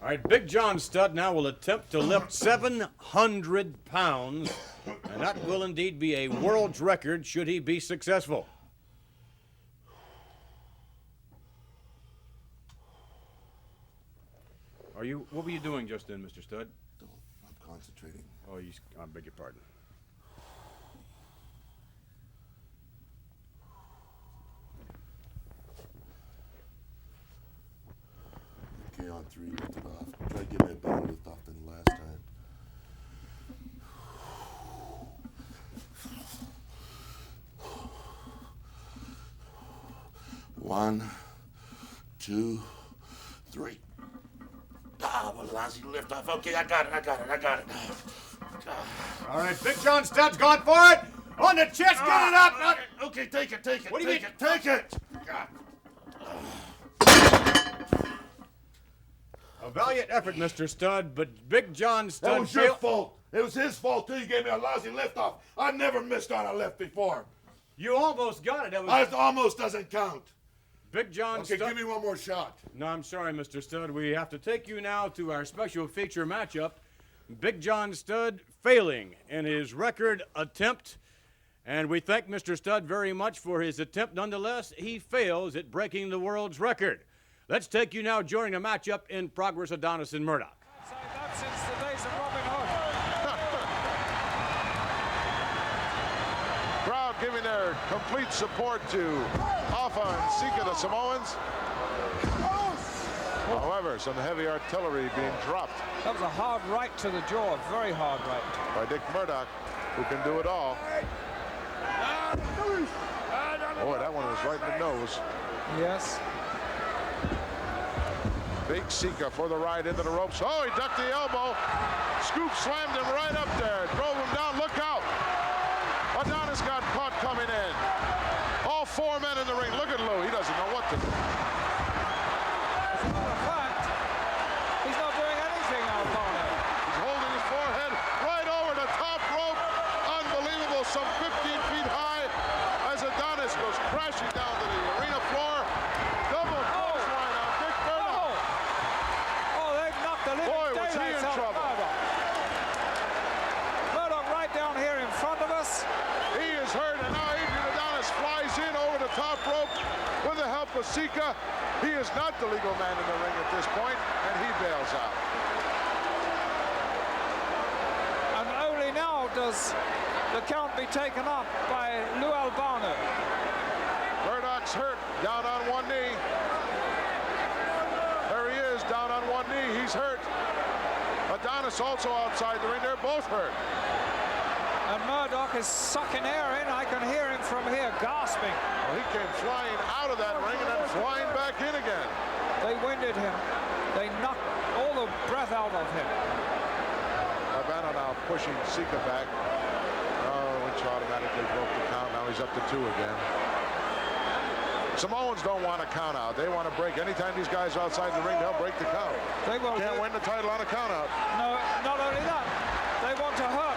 All right, Big John Studd now will attempt to lift 700 pounds, and that will indeed be a world's record should he be successful. What were you doing just then, Mr. Studd? I'm concentrating. Oh, I beg your pardon. Okay, on 3, lift it off. Try to give me a better lift off than last time. 1, 2, 3. Ah, what a lousy lift off. Okay, I got it. All right, Big John Studd's gone for it. On the chest, get it up. Okay, take it. What do you mean? Take it. A valiant effort, Mr. Studd, but Big John Studd That was your fault. It was his fault, too. You gave me a lousy lift off. I never missed on a lift before. You almost got it. Almost doesn't count. Big John Studd. Okay, give me one more shot. No, I'm sorry, Mr. Studd. We have to take you now to our special feature matchup. Big John Studd failing in his record attempt. And we thank Mr. Studd very much for his attempt. Nonetheless, he fails at breaking the world's record. Let's take you now during a matchup in progress, Adonis and Murdoch. Say that since the days of Robin Hood. Crowd giving their complete support to Alpha and Sika, the Samoans. However, some heavy artillery being dropped. That was a hard right to the jaw, very hard right. By Dick Murdoch, who can do it all. Boy, that one was right in the nose. Yes. Big Sika for the ride into the ropes. Oh, he ducked the elbow. Scoop slammed him right up there. Drove him down. Look out. Adonis got caught coming in. All 4 men in the ring. Look at Lou. He doesn't know what to do. As a matter of fact, he's not doing anything now, Barnett. He's holding lights out Murdoch. Murdoch right down here in front of us. He is hurt, and now Adrian Adonis flies in over the top rope with the help of Sika. He is not the legal man in the ring at this point, and he bails out. And only now does the count be taken up by Lou Albano. Murdoch's hurt, down on one knee. There he is, down on one knee. He's hurt. Adonis also outside the ring. They're both hurt. And Murdoch is sucking air in. I can hear him from here, gasping. Well, he came flying out of that ring and then flying back in again. They winded him. They knocked all the breath out of him. Albano now pushing Sika back. Oh, which automatically broke the count. Now he's up to 2 again. Samoans don't want a count out. They want to break. Anytime these guys are outside the ring, they'll break the count. They will. Can't win the title on a count out. No, not only that. They want to hurt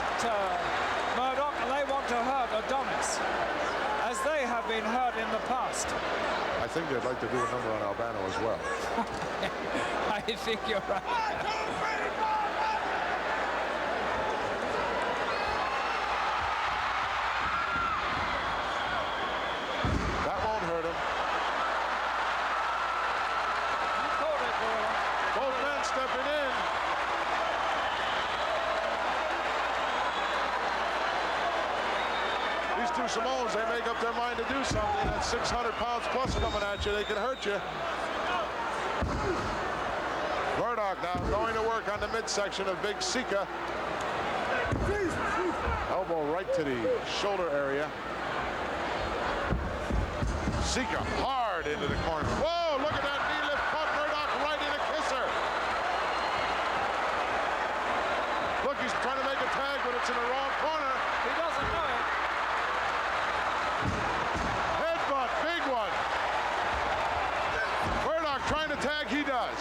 Murdoch, and they want to hurt Adonis, as they have been hurt in the past. I think they'd like to do a number on Albano as well. I think you're right. That won't hurt him. You called it, Gorilla. Both men stepping in. These two Samoans, they make up their mind to do something. That's 600 pounds plus coming at you. They can hurt you. Murdoch now going to work on the midsection of Big Sika. Elbow right to the shoulder area. Sika hard into the corner. Whoa, look at that knee lift. Caught Murdoch right in a kisser. Look, he's trying to make a tag, but it's in the wrong corner. He doesn't know it. Headbutt, big one. Murdoch trying to tag, he does.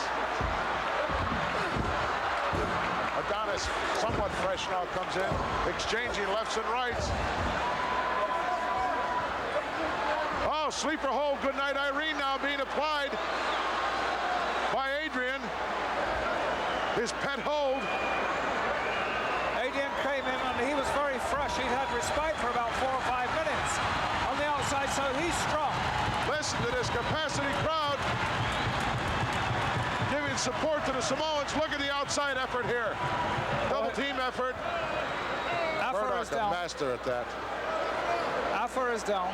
Adonis, somewhat fresh now, comes in, exchanging lefts and rights. Oh, sleeper hold, Goodnight Irene now being applied by Adrian. His pet hold. Adrian came in and he was very fresh. He'd had respite for about 4 or 5 minutes on the outside, so he's strong. Listen to this capacity crowd giving support to the Samoans. Look at the outside effort here. Double team effort. Affer is down. A master at that. Affer is down.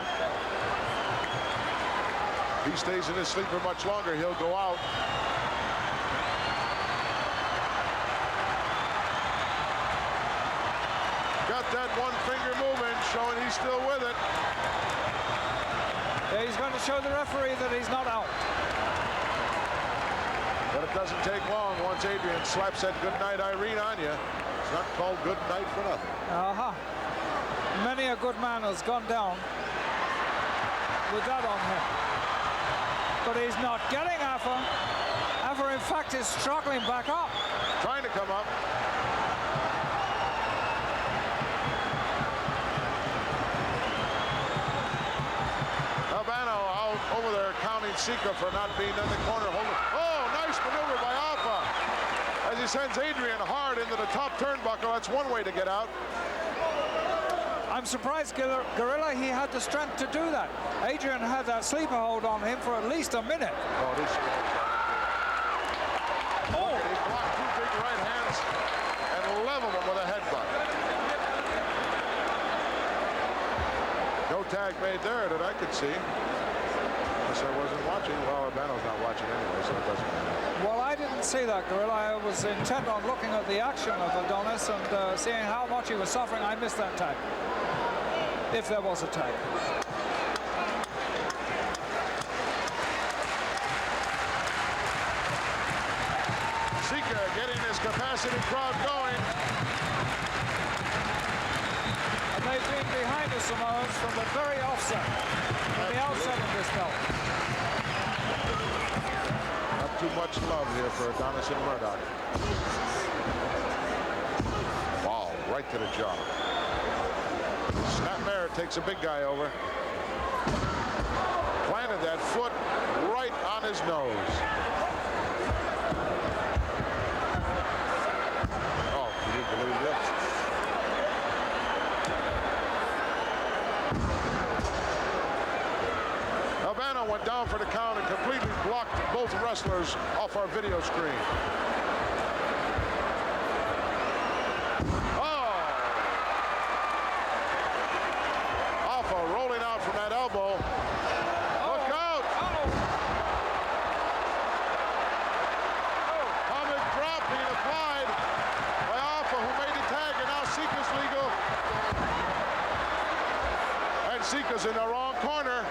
If he stays in his sleeper much longer, he'll go out. Got that one finger moving, showing he's still with it. Yeah, he's going to show the referee that he's not out. But it doesn't take long once Adrian slaps that Goodnight Irene on you. It's not called good night for nothing. Many a good man has gone down with that on him. But he's not getting Affer. Affer, in fact, is struggling back up. Trying to come up. Albano out over there counting Sika for not being in the corner. Oh, nice maneuver by Alpha. As he sends Adrian hard into the top turnbuckle. That's one way to get out. I'm surprised, Gorilla, he had the strength to do that. Adrian had that sleeper hold on him for at least a minute. Oh, this. Oh! He blocked 2 big right hands and leveled him with a headbutt. No tag made there that I could see. Unless I wasn't watching. Well, Albano's not watching anyway, so it doesn't matter. Well, I didn't see that, Gorilla. I was intent on looking at the action of Adonis and seeing how much he was suffering. I missed that tag. If there was a tag. Sika getting his capacity crowd going. And they've been behind the Samoans from the very offset, from the outset of this belt. Not too much love here for Adonis and Murdoch. Wow, right to the jaw. Snapmare takes a big guy over. Planted that foot right on his nose. down for the count and completely blocked both wrestlers off our video screen. Oh! Alpha rolling out from that elbow. Look out! Comic drop being applied by Alpha, who made the tag, and now Sika's legal. And Sika's in the wrong corner.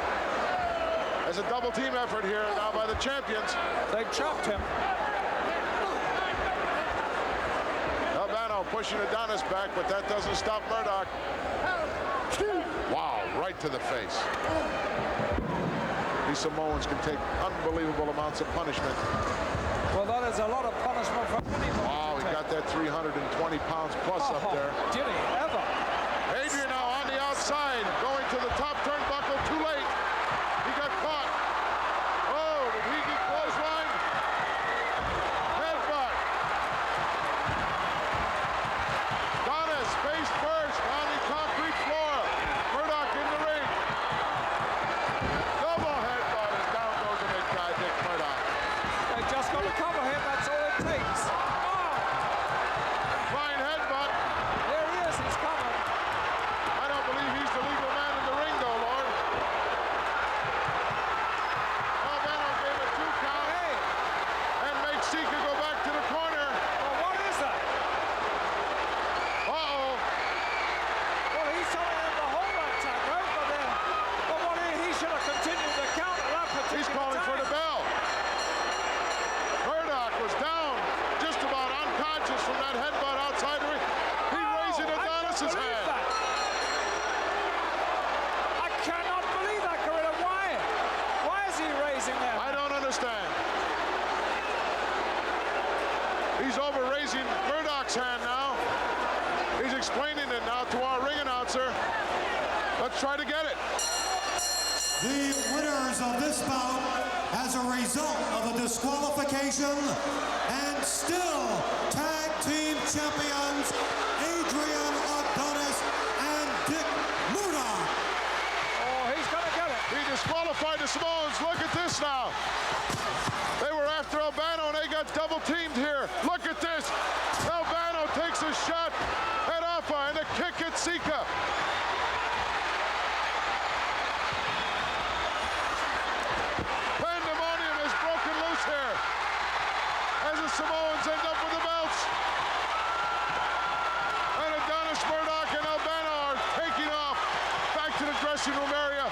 There's a double team effort here now by the champions. They chopped him. Albano pushing Adonis back, but that doesn't stop Murdoch. Wow, right to the face. These Samoans can take unbelievable amounts of punishment. Well, that is a lot of punishment for anybody. Wow, he got that 320 pounds plus up there. Did he ever? Adrian now on the outside, going to the top turnbuckle, too late. He got caught. Oh, did he get clothesline? Headbutt. Adonis face first on the concrete floor. Murdoch in the ring. Double headbutt, and down goes the big guy, Dick Murdoch. They just got to cover him. That's all it takes. Flying headbutt. There he is. He's covered. I don't believe he's the legal man in the ring, though, Lord. Albano gave a 2 count and makes Sika go back to the corner. Well, what is that? Uh-oh. Well, he's telling him to hold that tag, right? But what he should have continued to count at that particular He's calling for the bell. Murdoch was down, just about unconscious from that headbutt outside the ring. He raising Adonis's hand. I cannot believe that, Gorilla. Why? Why is he raising that? I don't understand. He's over raising Murdoch's hand now. He's explaining it now to our ring announcer. Let's try to get it. The winners of this bout, as a result of a disqualification, and still tag team champions, Adrian Adonis and Dick Murdoch. Oh, he's going to get it. He disqualified the Samoans. Look at this now. They were after Albano and they got double teamed here. Look at this. Albano takes a shot at Alpha and a kick at Sika. Pandemonium is broken loose here as the Samoans end up with the belts. And Adonis, Murdoch, and Albano are taking off back to the dressing room area.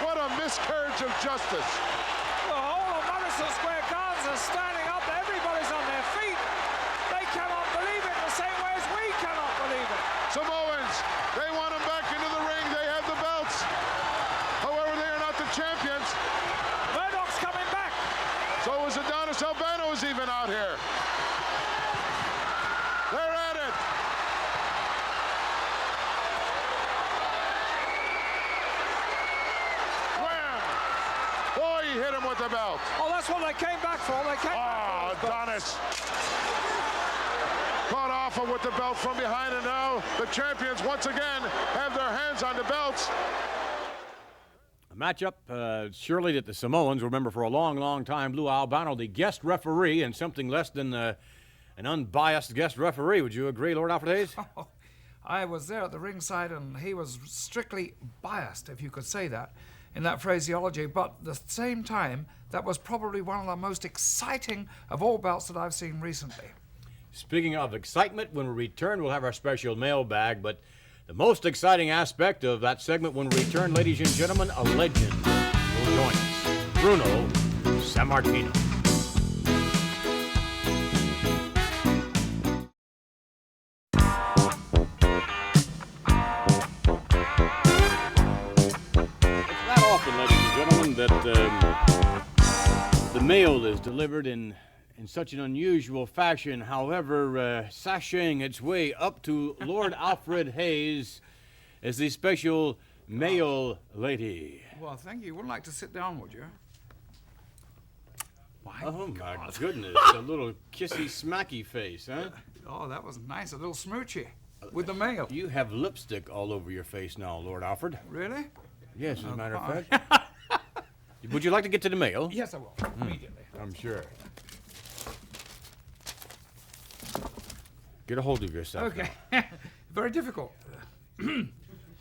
What a miscarriage of justice. The whole of Madison Square Gardens are standing up. Everybody's on their feet. They cannot believe it the same way as we cannot believe it. Samoans, they want them back into the ring. They have the belts. However, they are not the champions. Murdoch's coming back. So is Adonis. Albano is even out here. They're at it. Wham! Boy, he hit him with the belt. Oh, that's what they came back for. They came back for. Adonis. Caught Alpha with the belt from behind, and now the champions once again have their hands on the belts. A matchup, surely that the Samoans remember for a long, long time. Lou Albano, the guest referee, and something less than an unbiased guest referee. Would you agree, Lord Alfred Hayes? Oh, I was there at the ringside, and he was strictly biased, if you could say that, in that phraseology. But at the same time, that was probably one of the most exciting of all bouts that I've seen recently. Speaking of excitement, when we return, we'll have our special mailbag, but the most exciting aspect of that segment when we return, ladies and gentlemen, a legend will join us, Bruno Sammartino. It's not often, ladies and gentlemen, that the mail is delivered in such an unusual fashion. However, sashaying its way up to Lord Alfred Hayes is the special mail lady. Well, thank you. You wouldn't like to sit down, would you? Oh, my goodness. A little kissy, smacky face, huh? Oh, that was nice. A little smoochy with the mail. You have lipstick all over your face now, Lord Alfred. Really? Yes, as a matter of fact. Would you like to get to the mail? Yes, I will, immediately. I'm sure. Get a hold of yourself. Okay. Very difficult.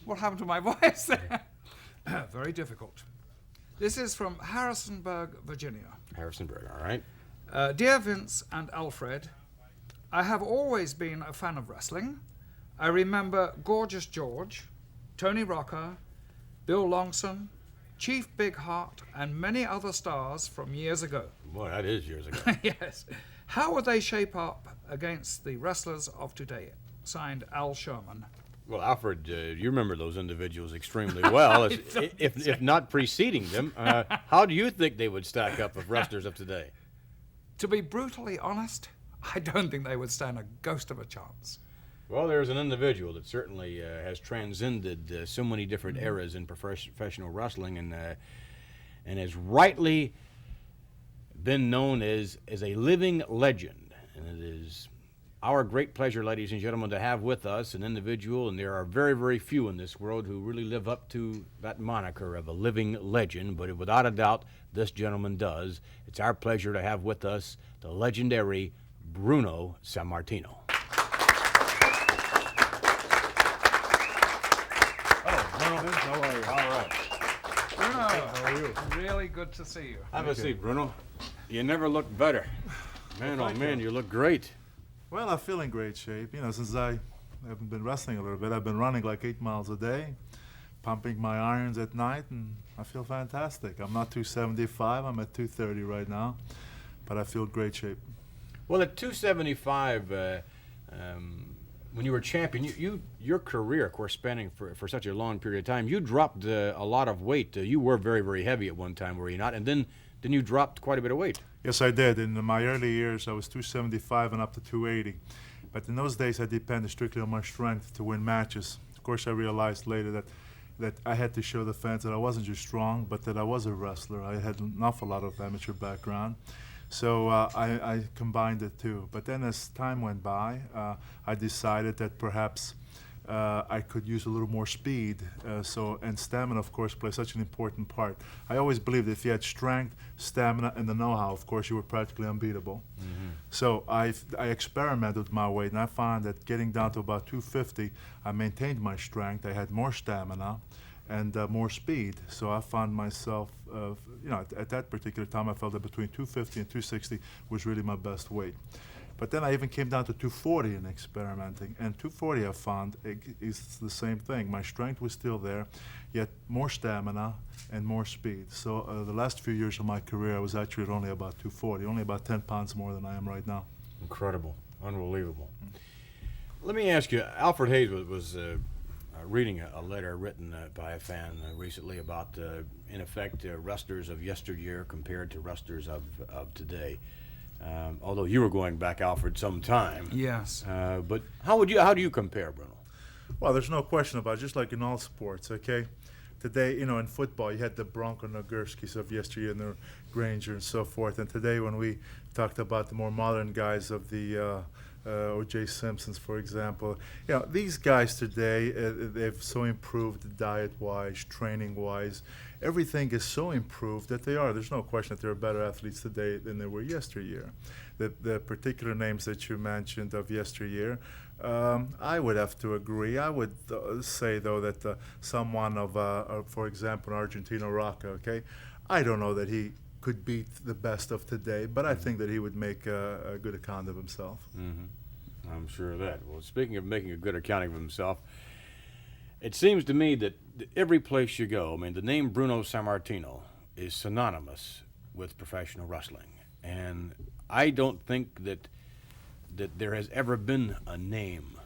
What happened to my voice? Very difficult. This is from Harrisonburg, Virginia. Harrisonburg, all right. Dear Vince and Alfred, I have always been a fan of wrestling. I remember Gorgeous George, Tony Rocker, Bill Longson, Chief Big Heart, and many other stars from years ago. Boy, that is years ago. Yes. How would they shape up against the wrestlers of today? Signed, Al Sherman. Well, Alfred, you remember those individuals extremely well. if not preceding them, how do you think they would stack up with wrestlers of today? To be brutally honest, I don't think they would stand a ghost of a chance. Well, there's an individual that certainly has transcended so many different eras in professional wrestling and has rightly been known as a living legend. And it is our great pleasure, ladies and gentlemen, to have with us an individual, and there are very, very few in this world who really live up to that moniker of a living legend, but without a doubt, this gentleman does. It's our pleasure to have with us the legendary Bruno Sammartino. Bruno, how are you? All right. Bruno, how are you? Really good to see you. Have a seat, Bruno. You never looked better. Man, oh man, you look great. Well, I feel in great shape. You know, since I haven't been wrestling a little bit, I've been running like 8 miles a day, pumping my irons at night, and I feel fantastic. I'm not 275, I'm at 230 right now, but I feel great shape. Well, at 275, when you were champion, your career, of course, spanning for such a long period of time, you dropped a lot of weight. You were very, very heavy at one time, were you not? And then you dropped quite a bit of weight. Yes, I did. In my early years, I was 275 and up to 280. But in those days, I depended strictly on my strength to win matches. Of course, I realized later that I had to show the fans that I wasn't just strong, but that I was a wrestler. I had an awful lot of amateur background. So I combined the two. But then as time went by, I decided that perhaps I could use a little more speed. And stamina, of course, plays such an important part. I always believed that if you had strength, stamina, and the know-how, of course, you were practically unbeatable. Mm-hmm. So I experimented with my weight, and I found that getting down to about 250, I maintained my strength. I had more stamina and more speed. So I found myself, at that particular time, I felt that between 250 and 260 was really my best weight. But then I even came down to 240 in experimenting, and 240 I found is the same thing. My strength was still there, yet more stamina and more speed. So the last few years of my career, I was actually at only about 240, only about 10 pounds more than I am right now. Incredible, unbelievable. Let me ask you, Alfred Hayes was reading a letter written by a fan recently about, in effect, wrestlers of yesteryear compared to wrestlers of today. Although you were going back, Alfred, some time. Yes. But how do you compare, Bruno? Well, there's no question about it, just like in all sports, okay? Today, in football, you had the Bronco Nagurskis of yesteryear and the Granger and so forth. And today, when we talked about the more modern guys of the O.J. Simpsons, for example, these guys today, they've so improved diet-wise, training-wise. Everything is so improved that there's no question that there are better athletes today than there were yesteryear. The particular names that you mentioned of yesteryear, I would have to agree. I would say, though, that someone for example, Argentino Rocca, okay? I don't know that he could beat the best of today, but I think that he would make a good account of himself. Mm-hmm. I'm sure of that. Well, speaking of making a good accounting of himself, it seems to me that every place you go, the name Bruno Sammartino is synonymous with professional wrestling. And I don't think that there has ever been a name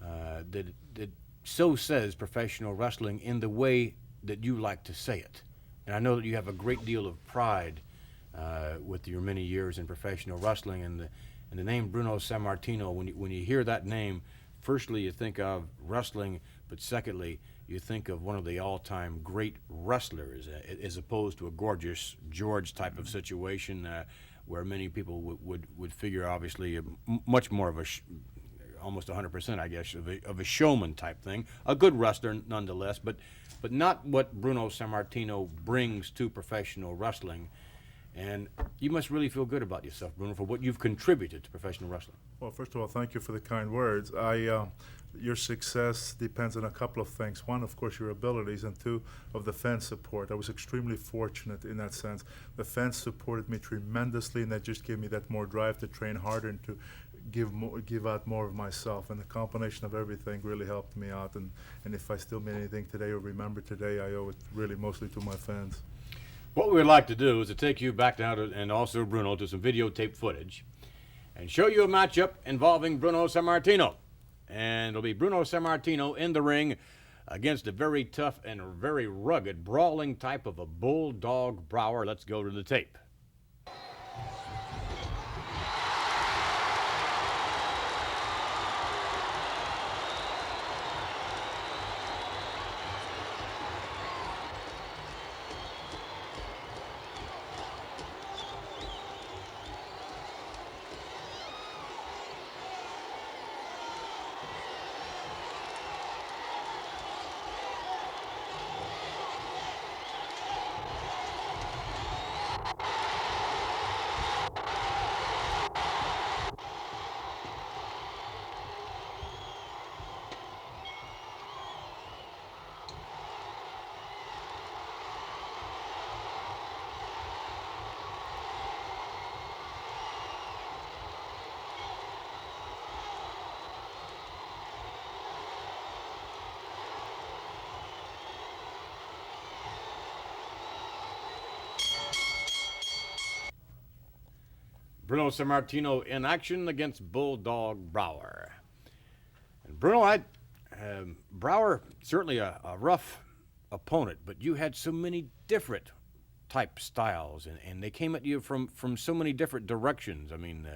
that so says professional wrestling in the way that you like to say it. And I know that you have a great deal of pride with your many years in professional wrestling, and the name Bruno Sammartino, when you hear that name, firstly you think of wrestling, but secondly you think of one of the all-time great wrestlers, as opposed to a Gorgeous George type of situation where many people would figure, obviously, much more of almost 100%, I guess, of a showman type thing. A good wrestler nonetheless, but not what Bruno Sammartino brings to professional wrestling. And you must really feel good about yourself, Bruno, for what you've contributed to professional wrestling. Well, first of all, thank you for the kind words. Your success depends on a couple of things. One, of course, your abilities, and two, of the fan support. I was extremely fortunate in that sense. The fans supported me tremendously, and that just gave me that more drive to train harder and to give out more of myself. And the combination of everything really helped me out. And if I still made anything today or remember today, I owe it really mostly to my fans. What we would like to do is to take you back down to, and also Bruno, to some videotape footage and show you a matchup involving Bruno Sammartino. And it'll be Bruno Sammartino in the ring against a very tough and very rugged, brawling type of a bulldog Brower. Let's go to the tape. Bruno Sammartino in action against Bulldog Brower. And Bruno, Brower, certainly a rough opponent, but you had so many different type styles, and they came at you from so many different directions. I mean,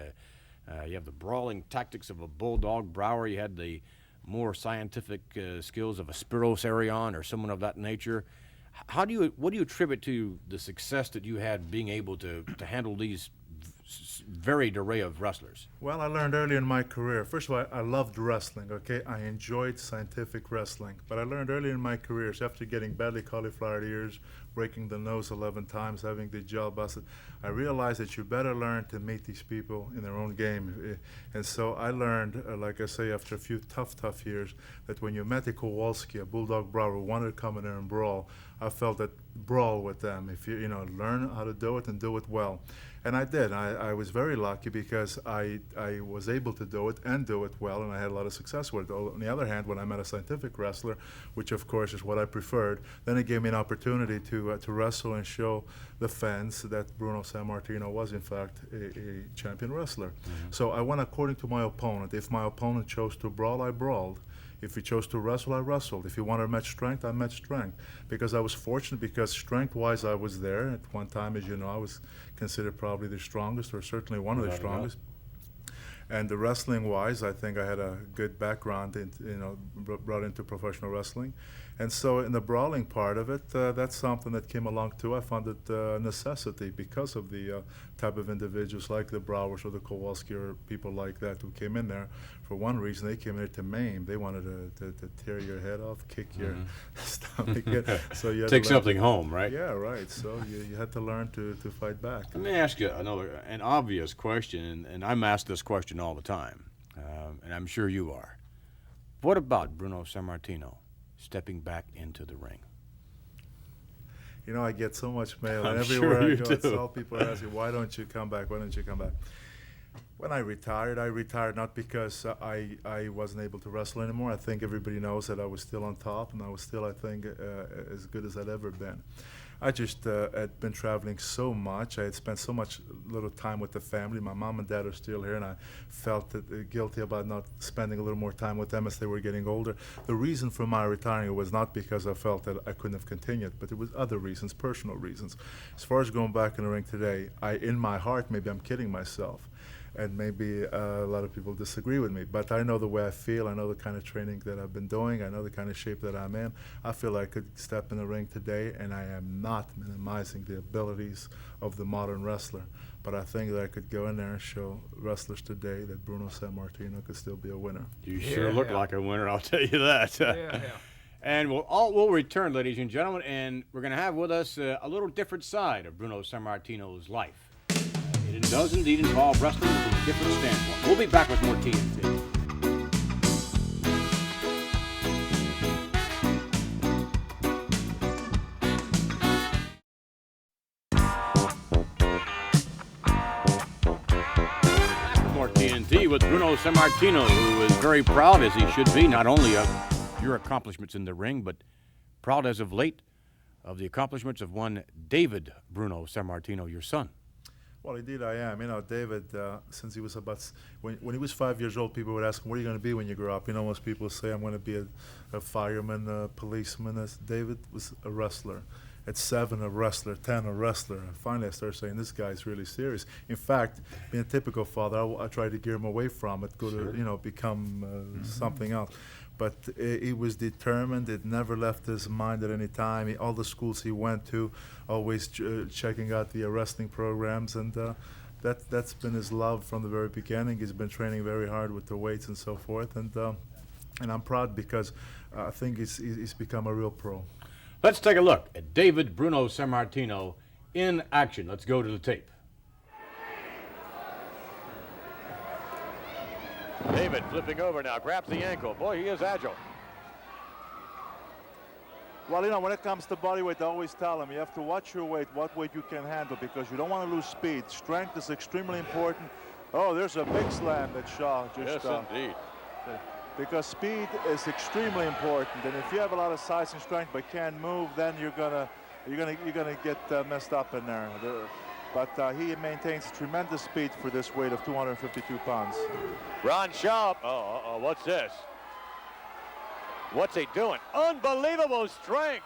you have the brawling tactics of a Bulldog Brower. You had the more scientific skills of a Spiros Arion or someone of that nature. What do you attribute to the success that you had being able to handle these varied array of wrestlers? Well, I learned early in my career. First of all, I loved wrestling, okay? I enjoyed scientific wrestling. But I learned early in my career, so after getting badly cauliflower ears, breaking the nose 11 times, having the jaw busted, I realized that you better learn to meet these people in their own game. And so I learned, like I say, after a few tough years, that when you met a Kowalski, a Bulldog Brower, who wanted to come in there and brawl, I felt that brawl with them. If you learn how to do it and do it well. And I did. I was very lucky because I was able to do it and do it well, and I had a lot of success with it. On the other hand, when I met a scientific wrestler, which of course is what I preferred, then it gave me an opportunity to wrestle and show the fans that Bruno Sammartino was in fact a champion wrestler. Mm-hmm. So I went according to my opponent. If my opponent chose to brawl, I brawled. If he chose to wrestle, I wrestled. If he wanted to match strength, I matched strength. Because I was fortunate, because strength-wise I was there. At one time, as you know, I was considered probably the strongest, or certainly one of the strongest. And the wrestling-wise, I think I had a good background, brought into professional wrestling. And so in the brawling part of it, that's something that came along too. I found it a necessity because of the type of individuals like the Browers or the Kowalski or people like that who came in there. For one reason, they came in there to maim. They wanted to tear your head off, kick your stomach in. So you had take to learn something home, right? Yeah, right. So you had to learn to fight back. Let me ask you an obvious question, and I'm asked this question all the time, and I'm sure you are. What about Bruno Sammartino stepping back into the ring? You know, I get so much mail, I'm and everywhere sure I go, do. it's all people are asking, why don't you come back? Why don't you come back? When I retired not because I wasn't able to wrestle anymore. I think everybody knows that I was still on top, and I was still, I think, as good as I'd ever been. I just had been traveling so much. I had spent so much little time with the family. My mom and dad are still here, and I felt guilty about not spending a little more time with them as they were getting older. The reason for my retiring was not because I felt that I couldn't have continued, but it was other reasons, personal reasons. As far as going back in the ring today, in my heart, maybe I'm kidding myself. and maybe a lot of people disagree with me. But I know the way I feel. I know the kind of training that I've been doing. I know the kind of shape that I'm in. I feel I could step in the ring today, and I am not minimizing the abilities of the modern wrestler. But I think that I could go in there and show wrestlers today that Bruno Sammartino could still be a winner. You sure look like a winner, I'll tell you that. And we'll return, ladies and gentlemen, and we're going to have with us a little different side of Bruno Sammartino's life. It does indeed involve wrestling from a different standpoint. We'll be back with more TNT. More TNT with Bruno Sammartino, who is very proud, as he should be, not only of your accomplishments in the ring, but proud as of late of the accomplishments of one David Bruno Sammartino, your son. Well, indeed I am. You know, David, since he was when he was 5 years old, people would ask him, what are you going to be when you grow up? You know, most people say, I'm going to be a fireman, a policeman. David was a wrestler. At 7, a wrestler, 10, a wrestler. And finally, I started saying, this guy's really serious. In fact, being a typical father, I tried to gear him away from it, go to, become something else. But he was determined. It never left his mind at any time. All the schools he went to, always checking out the wrestling programs, and that's been his love from the very beginning. He's been training very hard with the weights and so forth, and I'm proud because I think he's become a real pro. Let's take a look at David Bruno Sammartino in action. Let's go to the tape. David flipping over now, grabs the ankle. Boy, he is agile. Well, you know, when it comes to body weight, I always tell him you have to watch your weight, what weight you can handle, because you don't want to lose speed. Strength is extremely important. Oh, there's a big slam that Shaw just... Yes, indeed. Because speed is extremely important, and if you have a lot of size and strength but can't move, then you're gonna get messed up in there. But he maintains tremendous speed for this weight of 252 pounds. Ron Shaw. Oh, what's this? What's he doing? Unbelievable strength.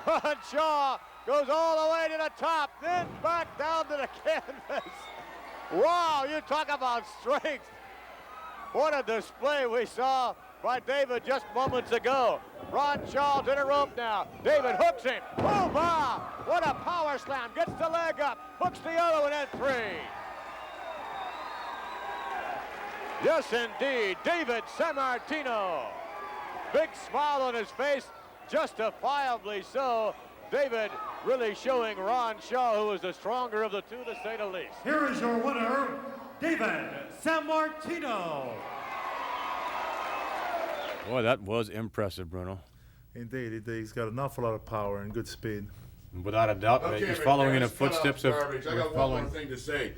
Ron Shaw goes all the way to the top, then back down to the canvas. Wow, you talk about strength. What a display we saw by David just moments ago. Ron Shaw to the rope now. David hooks him. Oh, my! What a power slam. Gets the leg up. Hooks the other one at 3. Yes, indeed. David Sammartino. Big smile on his face. Justifiably so. David really showing Ron Shaw, who is the stronger of the two, to say the least. Here is your winner, David Sammartino. Boy, that was impressive, Bruno. Indeed, he's got an awful lot of power and good speed. Without a doubt, he's following in the footsteps of... I got one more thing to say.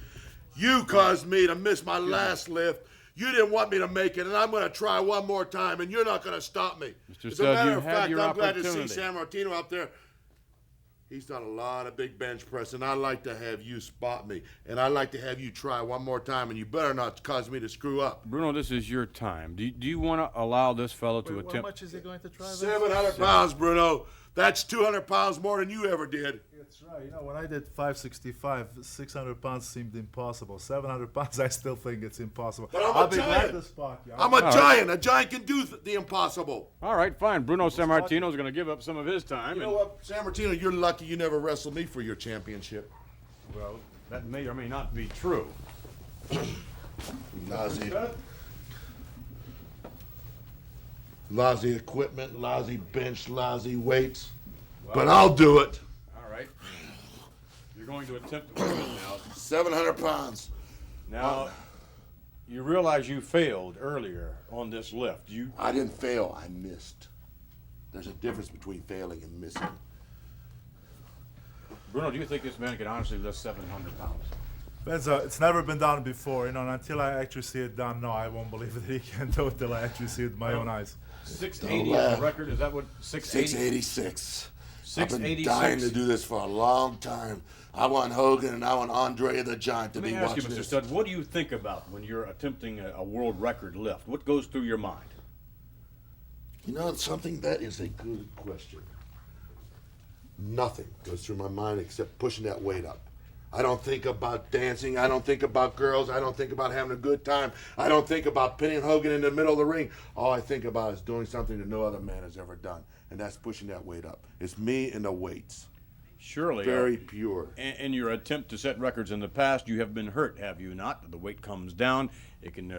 You caused me to miss my last lift. You didn't want me to make it, and I'm going to try one more time, and you're not going to stop me. Mr. As a matter of had fact, your I'm glad to see opportunity. Sammartino out there. He's done a lot of big bench press, and I'd like to have you spot me, and I'd like to have you try one more time, and you better not cause me to screw up. Bruno, this is your time. Do you want to allow this fellow to attempt... How much is he going to try? 700 pounds, Bruno. That's 200 pounds more than you ever did. That's right. You know, when I did 565, 600 pounds seemed impossible. 700 pounds, I still think it's impossible. But I'm I'll a be giant. glad to spot you. I'm a giant. A giant can do the impossible. All right, fine. Bruno Sammartino is going to give up some of his time. You know what, Sammartino, you're lucky you never wrestled me for your championship. Well, that may or may not be true. Lousy equipment, lousy bench, lousy weights. Well, but I'll do it. All right. You're going to attempt to win it now. 700 pounds. Now, you realize you failed earlier on this lift. I didn't fail. I missed. There's a difference between failing and missing. Bruno, do you think this man can honestly lift 700 pounds? It's never been done before, you know, and until I actually see it done, no, I won't believe that he can do it till I actually see it with my own eyes. 680 is the record? Is that what, 680? 686. 686. I've been dying to do this for a long time. I want Hogan and I want Andre the Giant to be watching this. Let me ask you, Mr. Studd, what do you think about when you're attempting a world record lift? What goes through your mind? You know, something that is a good question. Nothing goes through my mind except pushing that weight up. I don't think about dancing. I don't think about girls. I don't think about having a good time. I don't think about pinning Hogan in the middle of the ring. All I think about is doing something that no other man has ever done, and that's pushing that weight up. It's me and the weights. Surely. Very pure. In your attempt to set records in the past, you have been hurt, have you not? The weight comes down. It can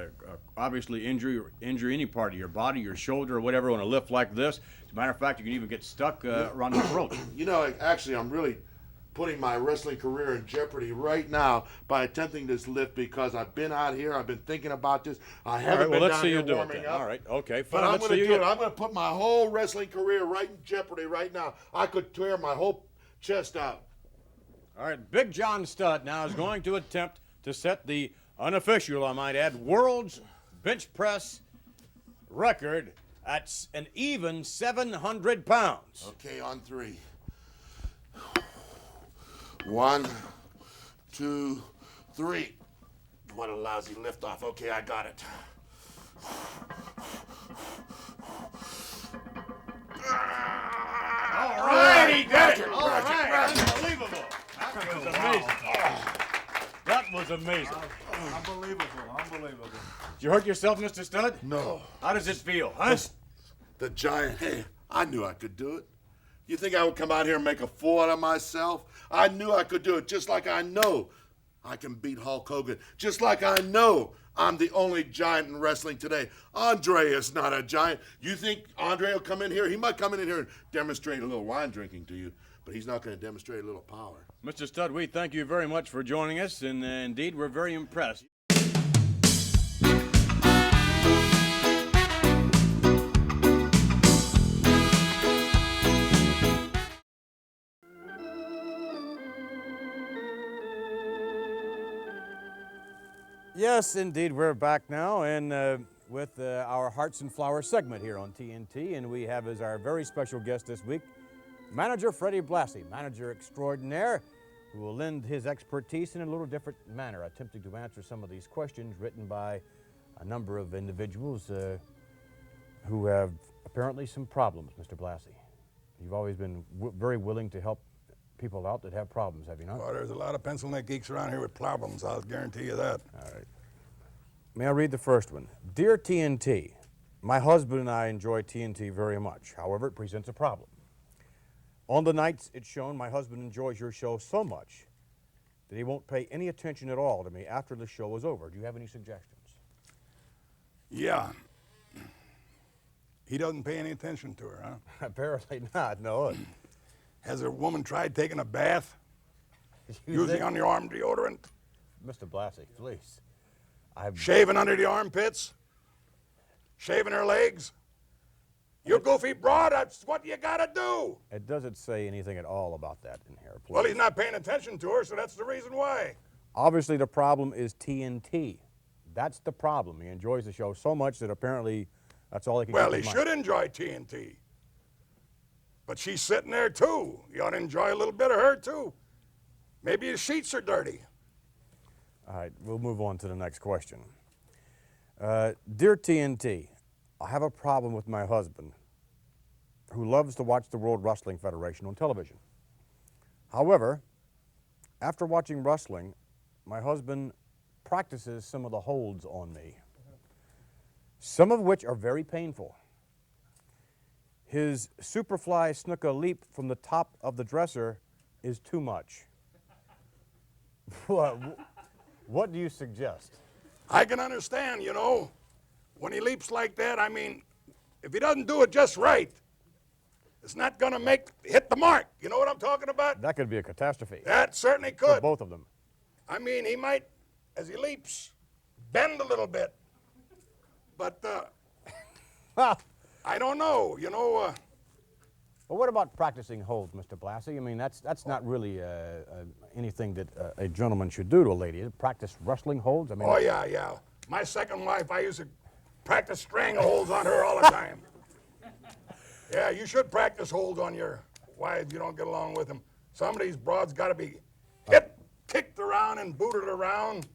obviously injure any part of your body, your shoulder or whatever, on a lift like this. As a matter of fact, you can even get stuck around the throat. You know, actually, I'm really putting my wrestling career in jeopardy right now by attempting this lift because I've been out here, I've been thinking about this. I haven't been down here warming up. All right, okay, fine. But I'm going to do it. I'm going to put my whole wrestling career right in jeopardy right now. I could tear my whole chest out. All right, Big John Studd now is going to attempt to set the unofficial, I might add, world's bench press record at an even 700 pounds. Okay, on 3. 1, 2, 3. What a lousy lift off. Okay, I got it. All right, he did it. All right, unbelievable. That was amazing. That was amazing. Unbelievable. Did you hurt yourself, Mr. Studd? No. How does it feel, huh? The giant, hey, I knew I could do it. You think I would come out here and make a fool out of myself? I knew I could do it, just like I know I can beat Hulk Hogan. Just like I know I'm the only giant in wrestling today. Andre is not a giant. You think Andre will come in here? He might come in here and demonstrate a little wine drinking to you, but he's not going to demonstrate a little power. Mr. Studd, we thank you very much for joining us, and indeed, we're very impressed. Yes, indeed, we're back now, and with our Hearts and Flowers segment here on TNT, and we have as our very special guest this week, Manager Freddie Blassie, manager extraordinaire, who will lend his expertise in a little different manner, attempting to answer some of these questions written by a number of individuals who have apparently some problems, Mr. Blassie. You've always been very willing to help people out that have problems, have you not? Well, there's a lot of pencil neck geeks around here with problems, I'll guarantee you that. All right. May I read the first one? Dear TNT, my husband and I enjoy TNT very much. However, it presents a problem. On the nights it's shown, my husband enjoys your show so much that he won't pay any attention at all to me after the show is over. Do you have any suggestions? Yeah. He doesn't pay any attention to her, huh? Apparently not, no. Has a woman tried taking a bath? Using underarm deodorant? Mr. Blassie, please. Shaving under the armpits? Shaving her legs? You goofy broad, that's what you gotta do. It doesn't say anything at all about that in here, please. Well, he's not paying attention to her, so that's the reason why. Obviously, the problem is TNT. That's the problem. He enjoys the show so much that apparently that's all he can Well, keep he in mind. should enjoy TNT. But she's sitting there, too. You ought to enjoy a little bit of her, too. Maybe his sheets are dirty. All right, we'll move on to the next question. Dear TNT, I have a problem with my husband who loves to watch the World Wrestling Federation on television. However, after watching wrestling, my husband practices some of the holds on me, some of which are very painful. His Superfly Snuka leap from the top of the dresser is too much. What do you suggest? I can understand, you know, when he leaps like that, I mean, if he doesn't do it just right, it's not going to hit the mark. You know what I'm talking about? That could be a catastrophe. That certainly could. For both of them. I mean, he might, as he leaps, bend a little bit. But, I don't know, you know. Well, what about practicing holds, Mr. Blassie? I mean, that's not really anything that a gentleman should do to a lady. Practice wrestling holds? I mean, Oh, yeah. My second wife, I used to practice strangleholds on her all the time. Yeah, you should practice holds on your wives. You don't get along with them. Some of these broads got to be hit, kicked around, and booted around.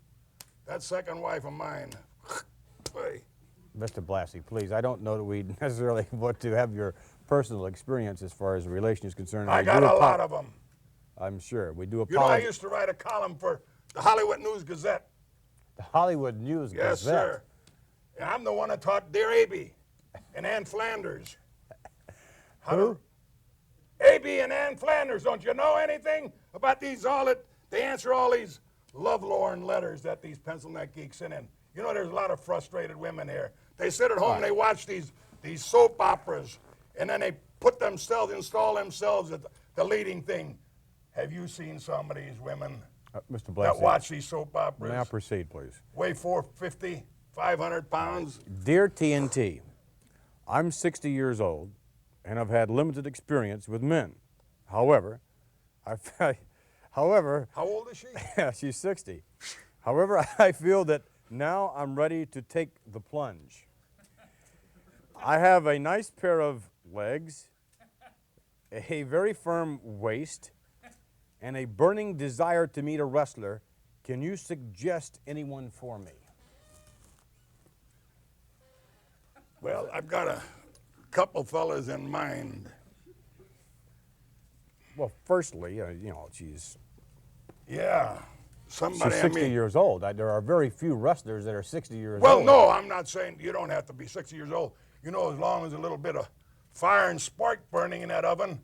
That second wife of mine. Hey. Mr. Blassie, please, I don't know that we necessarily want to have your personal experience as far as the relation is concerned. I got a lot of them. I'm sure. We do You know, I apologize. used to write a column for the Hollywood News Gazette. The Hollywood News Yes, Gazette. sir. And I'm the one that taught Dear A.B. and Ann Flanders. Who? A.B. and Ann Flanders. Don't you know anything about these they answer all these lovelorn letters that these pencil neck geeks send in. You know, there's a lot of frustrated women here. They sit at home and they watch these soap operas, and then they install themselves at the leading thing. Have you seen some of these women Mr. Blasey, that watch these soap operas? may I proceed, please? Weigh 450, 500 pounds. Dear TNT, I'm 60 years old, and I've had limited experience with men. However, However, how old is she? Yeah, she's 60. However, I feel that now I'm ready to take the plunge. I have a nice pair of legs, a very firm waist, and a burning desire to meet a wrestler. Can you suggest anyone for me? Well, I've got a couple fellas in mind. Well, firstly, you know, she's... Yeah, somebody, She's 60 years old. There are very few wrestlers that are 60 years well, old. no, I'm not saying you don't have to be 60 years old. You know, as long as a little bit of fire and spark burning in that oven,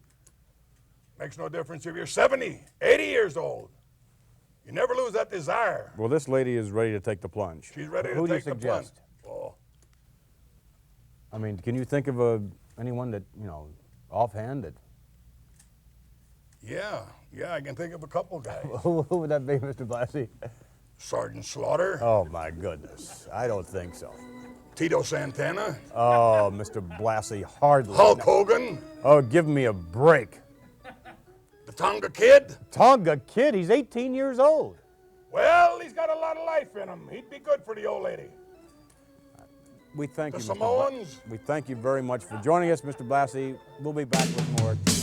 makes no difference if you're 70, 80 years old. You never lose that desire. Well, this lady is ready to take the plunge. She's ready to Who do you take the plunge. suggest? Oh, I mean, can you think of anyone that, you know, offhand that... yeah, I can think of a couple guys. Who would that be, Mr. Blassie? Sergeant Slaughter. Oh, my goodness. I don't think so. Tito Santana. Oh, Mr. Blassie, hardly. Hulk Hogan. Oh, give me a break. The Tonga Kid. Tonga Kid? He's 18 years old. Well, he's got a lot of life in him. He'd be good for the old lady. We thank The you, Samoans. We thank you very much for joining us, Mr. Blassie. We'll be back with more TNT.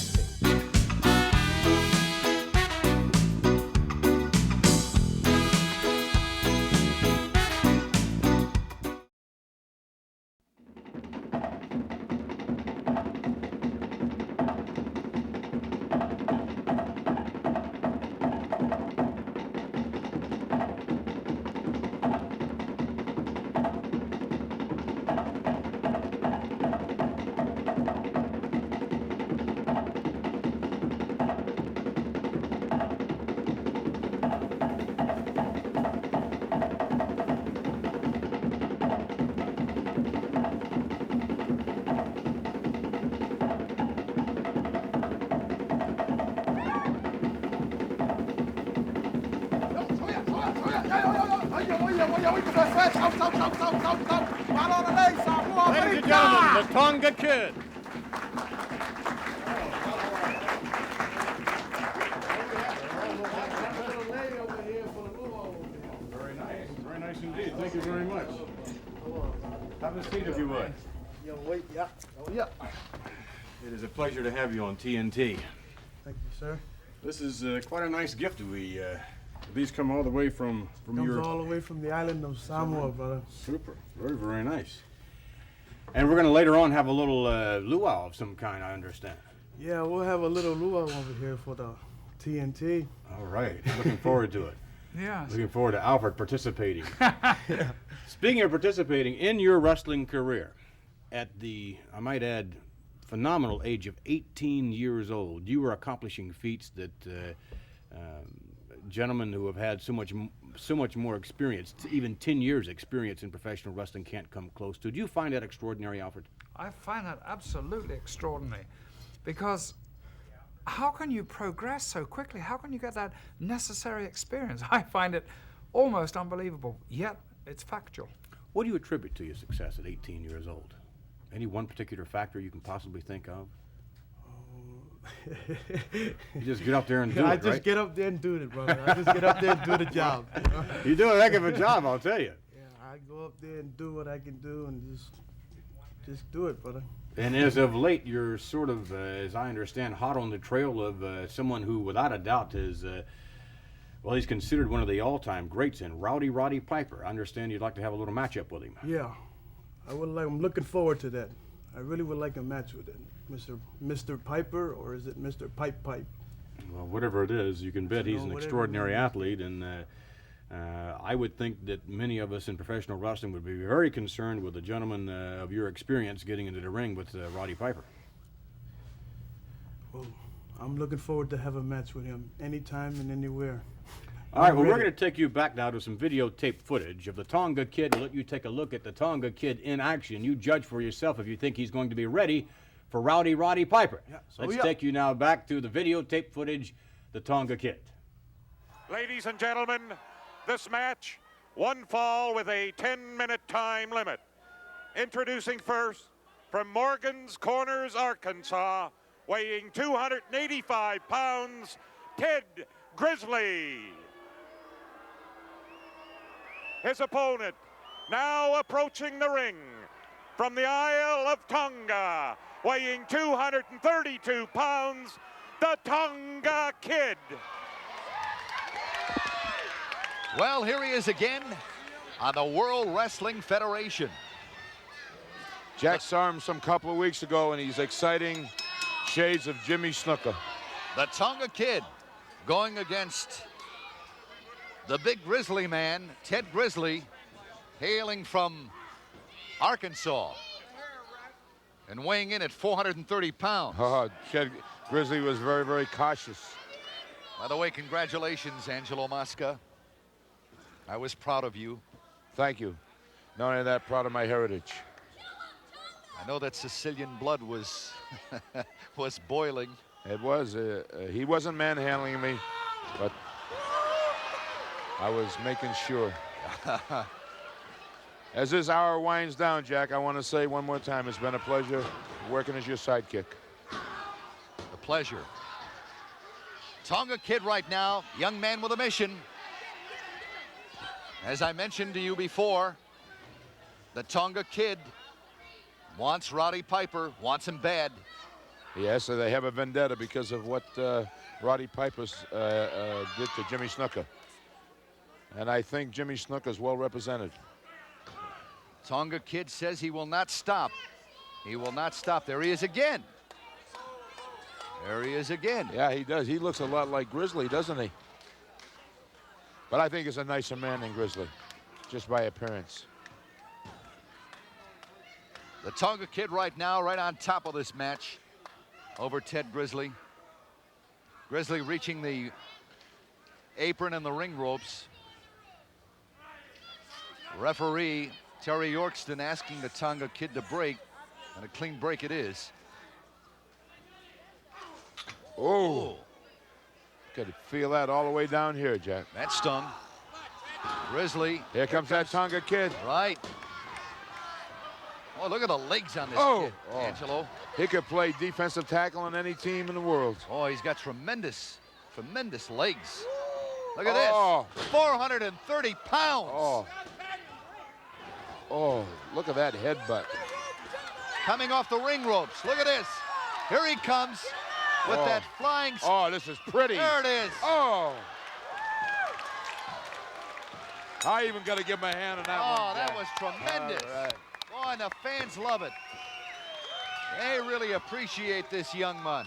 Ladies and gentlemen, the Tonga Kid. Very nice indeed. Thank you very much. Have a seat if you would. It is a pleasure to have you on TNT. Thank you, sir. This is quite a nice gift. These come all the way from your... Comes all the way from the island of Samoa, brother. Super. Very, very nice. And we're going to later on have a little luau of some kind, I understand. Yeah, we'll have a little luau over here for the TNT. All right. Looking forward to it. Yeah. Looking forward to Alfred participating. Speaking of participating, in your wrestling career, at the, I might add, phenomenal age of 18 years old, you were accomplishing feats that gentlemen who have had so much more experience, even 10 years experience in professional wrestling, can't come close to. Do you find that extraordinary, Alfred? I find that absolutely extraordinary, because how can you progress so quickly? How can you get that necessary experience? I find it almost unbelievable, yet it's factual. What do you attribute to your success at 18 years old? Any one particular factor you can possibly think of? You just get up there and do it, I right? just get up there and do it, brother. I just get up there and do the job. You do a heck of a job, I'll tell you. Yeah, I go up there and do what I can do and just do it, brother. And as of late, you're sort of, as I understand, hot on the trail of someone who, without a doubt, is, well, he's considered one of the all-time greats in Roddy Piper. I understand you'd like to have a little matchup with him. Yeah, I'm looking forward to that. I really would like a match with it. Mr. Piper, or is it Mr. Pipe? Well, whatever it is, you can bet he's an extraordinary athlete, and I would think that many of us in professional wrestling would be very concerned with a gentleman of your experience getting into the ring with Roddy Piper. Well, I'm looking forward to have a match with him anytime and anywhere. All right, well, we're going to take you back now to some videotape footage of the Tonga Kid and let you take a look at the Tonga Kid in action. You judge for yourself if you think he's going to be ready for Roddy Piper. Yeah, Let's take you now back to the videotape footage, the Tonga Kid. Ladies and gentlemen, this match, one fall with a 10-minute time limit. Introducing first, from Morgan's Corners, Arkansas, weighing 285 pounds, Ted Grizzly. His opponent, now approaching the ring, from the Isle of Tonga, weighing 232 pounds, the Tonga Kid. Well, here he is again on the World Wrestling Federation. Jack saw him some couple of weeks ago, and he's exciting shades of Jimmy Snuka. The Tonga Kid going against the big Grizzly man, Ted Grizzly, hailing from Arkansas and weighing in at 430 pounds. Ted Grizzly was very, very cautious. By the way, congratulations, Angelo Mosca. I was proud of you. Thank you. Not only that, proud of my heritage. I know that Sicilian blood was was boiling. It was. He wasn't manhandling me, but I was making sure. As this hour winds down, Jack, I want to say one more time, it's been a pleasure working as your sidekick. A pleasure. Tonga Kid right now, young man with a mission. As I mentioned to you before, the Tonga Kid wants Roddy Piper, wants him bad. Yes, so they have a vendetta because of what Roddy Piper did to Jimmy Snuka. And I think Jimmy Snuka is well represented. Tonga Kid says he will not stop. He will not stop. There he is again. There he is again. Yeah, he does. He looks a lot like Grizzly, doesn't he? But I think he's a nicer man than Grizzly, just by appearance. The Tonga Kid right now, right on top of this match over Ted Grizzly. Grizzly reaching the apron and the ring ropes. Referee Terry Yorkston asking the Tonga Kid to break, and a clean break it is. Oh. Could feel that all the way down here, Jack. That stung. Grizzly. Here comes that Tonga Kid. Right. Oh, look at the legs on this kid, Angelo. He could play defensive tackle on any team in the world. Oh, he's got tremendous legs. Look at this. 430 pounds. Oh, look at that headbutt. Coming off the ring ropes. Look at this. Here he comes with that flying. Oh, this is pretty. There it is. Oh. I even got to give my hand on that one. Oh, that was tremendous. All right. Oh, and the fans love it. They really appreciate this young man.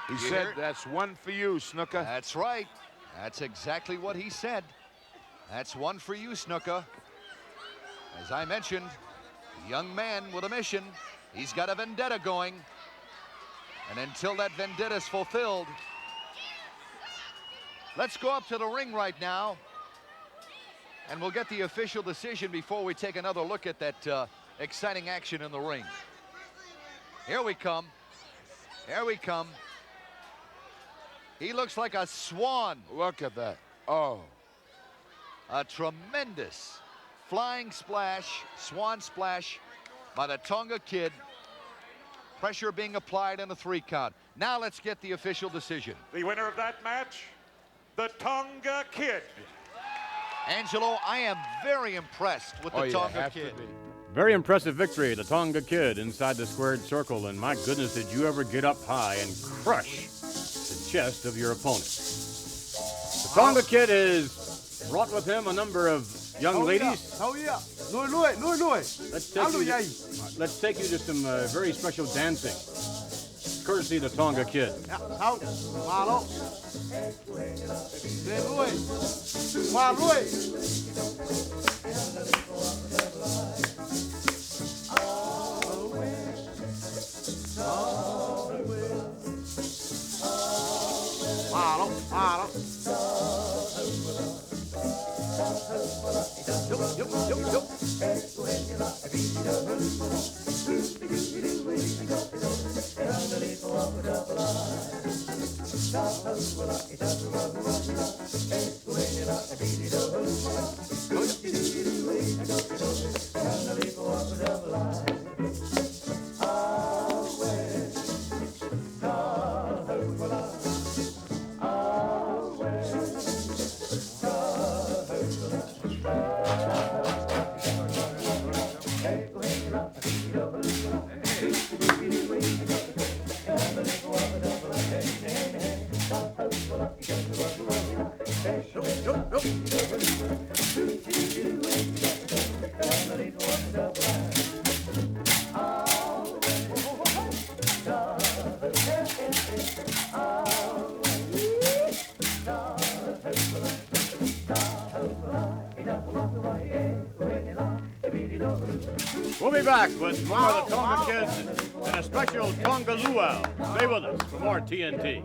He said, that's one for you, Snuka. That's right. That's exactly what he said. That's one for you, Snuka. As I mentioned, a young man with a mission. He's got a vendetta going. And until that vendetta is fulfilled, let's go up to the ring right now. And we'll get the official decision before we take another look at that exciting action in the ring. Here we come. Here we come. He looks like a swan. Look at that. Oh. A tremendous flying splash, swan splash by the Tonga Kid. Pressure being applied in a 3 count. Now let's get the official decision. The winner of that match, the Tonga Kid. Angelo, I am very impressed with the Tonga Kid. Very impressive victory, the Tonga Kid inside the squared circle, and my goodness, did you ever get up high and crush the chest of your opponent. The Tonga Kid has brought with him a number of young ladies. Let's take you to some very special dancing. courtesy of the Tonga Kid. Ja, out. Malo. Stay away. Malo. Malo, malo. Yup. We'll be back with more of the Tonga Kids and a special Tonga Luau. Stay with us for more TNT.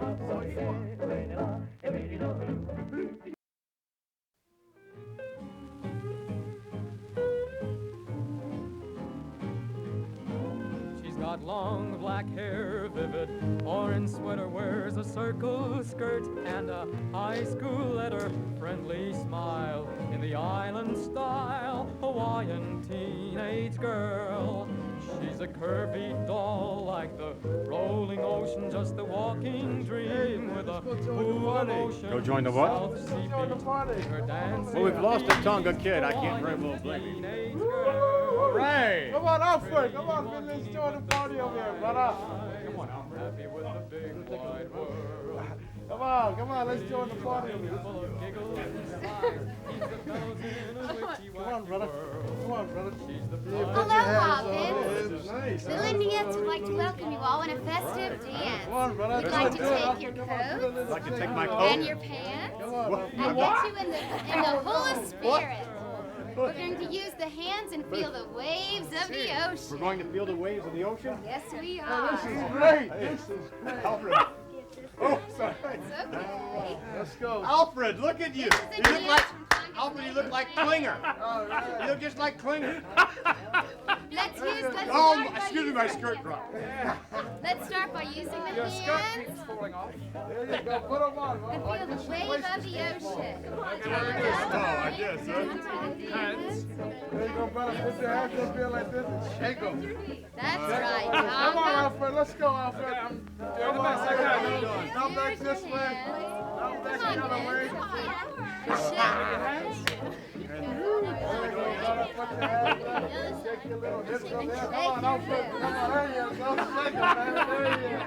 She's got long black hair, vivid orange sweater, wears a circle skirt and a high school letter, friendly smile in the island style, Hawaiian teenage girl. She's a curvy doll like the rolling ocean, just a walking dream with a pool of ocean. Go join the what? South Sea beach, her dancing Well, we've lost the Tonga Kid. I can't very well blame him. Hooray! Come on, Alfred. Come on, let's join the party over here, brother. Come on, I'm happy with the big wide world. Come on, let's join the party over here. Full of giggles and smiles. He's the bells in a witchy Come on, brother. Come on, brother. Hello, Robin. The Indians would like to welcome you all in a festive dance. Come on, brother. We'd like to take your coat I'd like to take my coat. and your pants and get you in the full spirit. We're going to use the hands and feel the waves of the ocean. We're going to feel the waves of the ocean? Yes, we Oh, are. this is great. This is great. Alfred. Oh, sorry. It's okay. Let's go. Alfred, look at you. This is You look like Indians Alfred. You look like Klinger. You look just like Klinger. Let's Oh, start by excuse me, my skirt dropped. Let's start by using the Your skirt hands keeps falling off. There you go. Put them on. and feel the wave of the ocean. I guess, Hands. There you go, brother. Put your hands up here like this and shake them. That's right, Come on, Tonga. Alfred. Let's go, Alfred. I'm doing the best I can. Come back this way. Come back the other way. Put your hands up. Shake your little hips up there. Come on, Alfred. Come on, there you go. Shake it, man. There you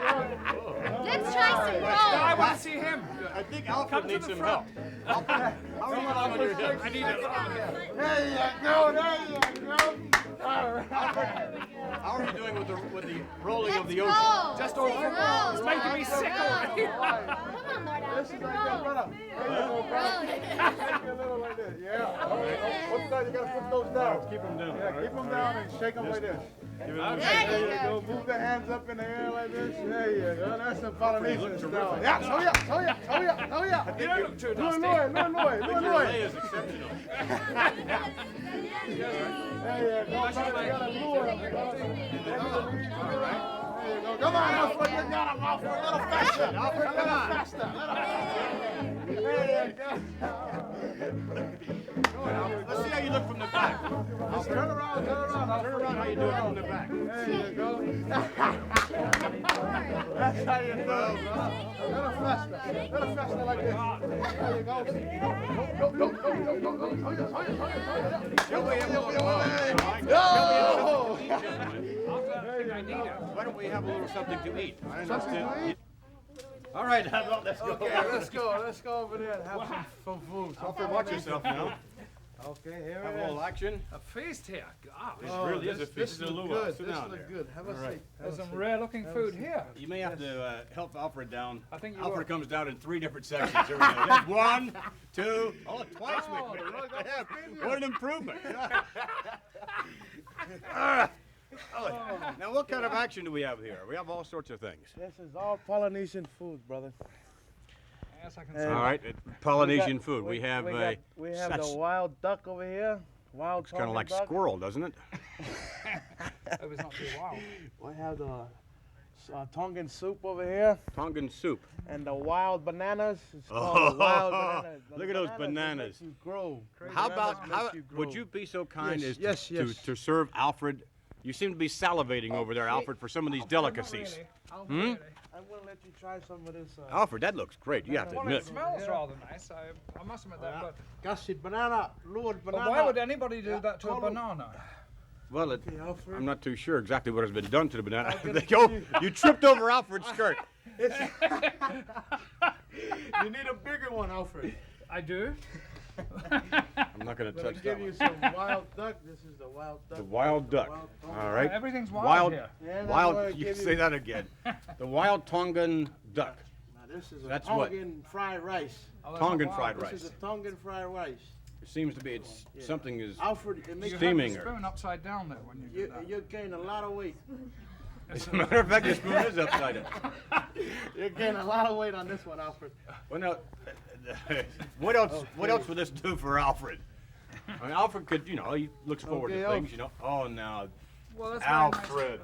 go. Let's try some I rolls. want to see him. I think Alfred needs some front. help. Alfred, how are you doing on your hips? I need it. There you go. There you go. All right. How are you doing with the rolling of Let's the ocean? roll. Just Let's over. roll. It's making me sick already. Come on, Lord This is Alfred, like that, roll. brother. There you go, brother. Shake your little like this. Yeah. What's that? You gotta put those down. Keep them down. Yeah, keep them down and shake them like this. Give it There you go. Move the hands up in the air like this. There you go. That's the Polynesian look style. terrific. Yeah, so yeah. You don't look too dusty. No. Your lay is exceptional. There you go. Brother, you gotta lure him. All right. There you go. Come on, Alfred. You got him, Alfred. A little faster. Alfred, a little faster. There you go. Let's see how you look from the back. Turn around. Turn around how you do it from the back. There you go. That's how you do it, brother. A little faster like this. There you go. Go. Why don't we have a little something to eat? I understand. All right, let's go. Okay, let's go over there and have some food. Alfred, watch yourself now. Okay, here Have it a little is. action. A feast here. Gosh. This really is a feast. This This is a looks luau. good. Sit This down looks there. good. Have a All right. seat. There's Have a some seat. rare looking Have a food seat. here. You may have to help Alfred down. I think you Alfred will. comes down in 3 different sections. Here we go. Just 1, 2, twice Oh, with me. look up Yeah, the finger. what an improvement. Now, what kind of action do we have here? We have all sorts of things. This is all Polynesian food, brother. Yes, I can And see. All right, Polynesian food. We have the wild duck over here. Wild It's kind of Tongan like duck. squirrel, doesn't it? It was not too wild. We have the Tongan soup over here. Tongan soup. And the wild bananas. It's called wild bananas. Look at those They bananas. make you grow. How about, Bananas make you would grow. you be so kind Yes, as yes, to, yes. to serve Alfred? You seem to be salivating over there, Alfred, for some of these delicacies. Hmm? I'm going to let you try some of this. Alfred, that looks great. You have to Well, admit. it smells rather nice. I must admit that. But, Kasi banana, lured but banana. why would anybody do that to a Colo- banana? Well, Okay, Alfred. I'm not too sure exactly what has been done to the banana. I'm gonna Oh, give you tripped over Alfred's skirt. You need a bigger one, Alfred. I do. I'm not going to I'm going touch to give that you one. some wild duck. This is the wild duck. The wild duck. All right. Everything's wild here. And I'm Wild. gonna You give say that again. The wild Tongan duck. Now this is a That's what? Tongan fried rice. Oh, that's Tongan not fried wild. This is rice. a Tongan fried rice. It seems to be it's Yeah. something is Alfred, it makes You steaming have her. the spoon upside down there when you do that. you gain a lot of weight. As a matter of fact, the spoon is upside down. You gain a lot of weight on this one, Alfred. Well, now, what else? What else would this do for Alfred? I mean, Alfred could, he looks forward Okay, to things, Oh, now, Well, that's very nice. Alfred,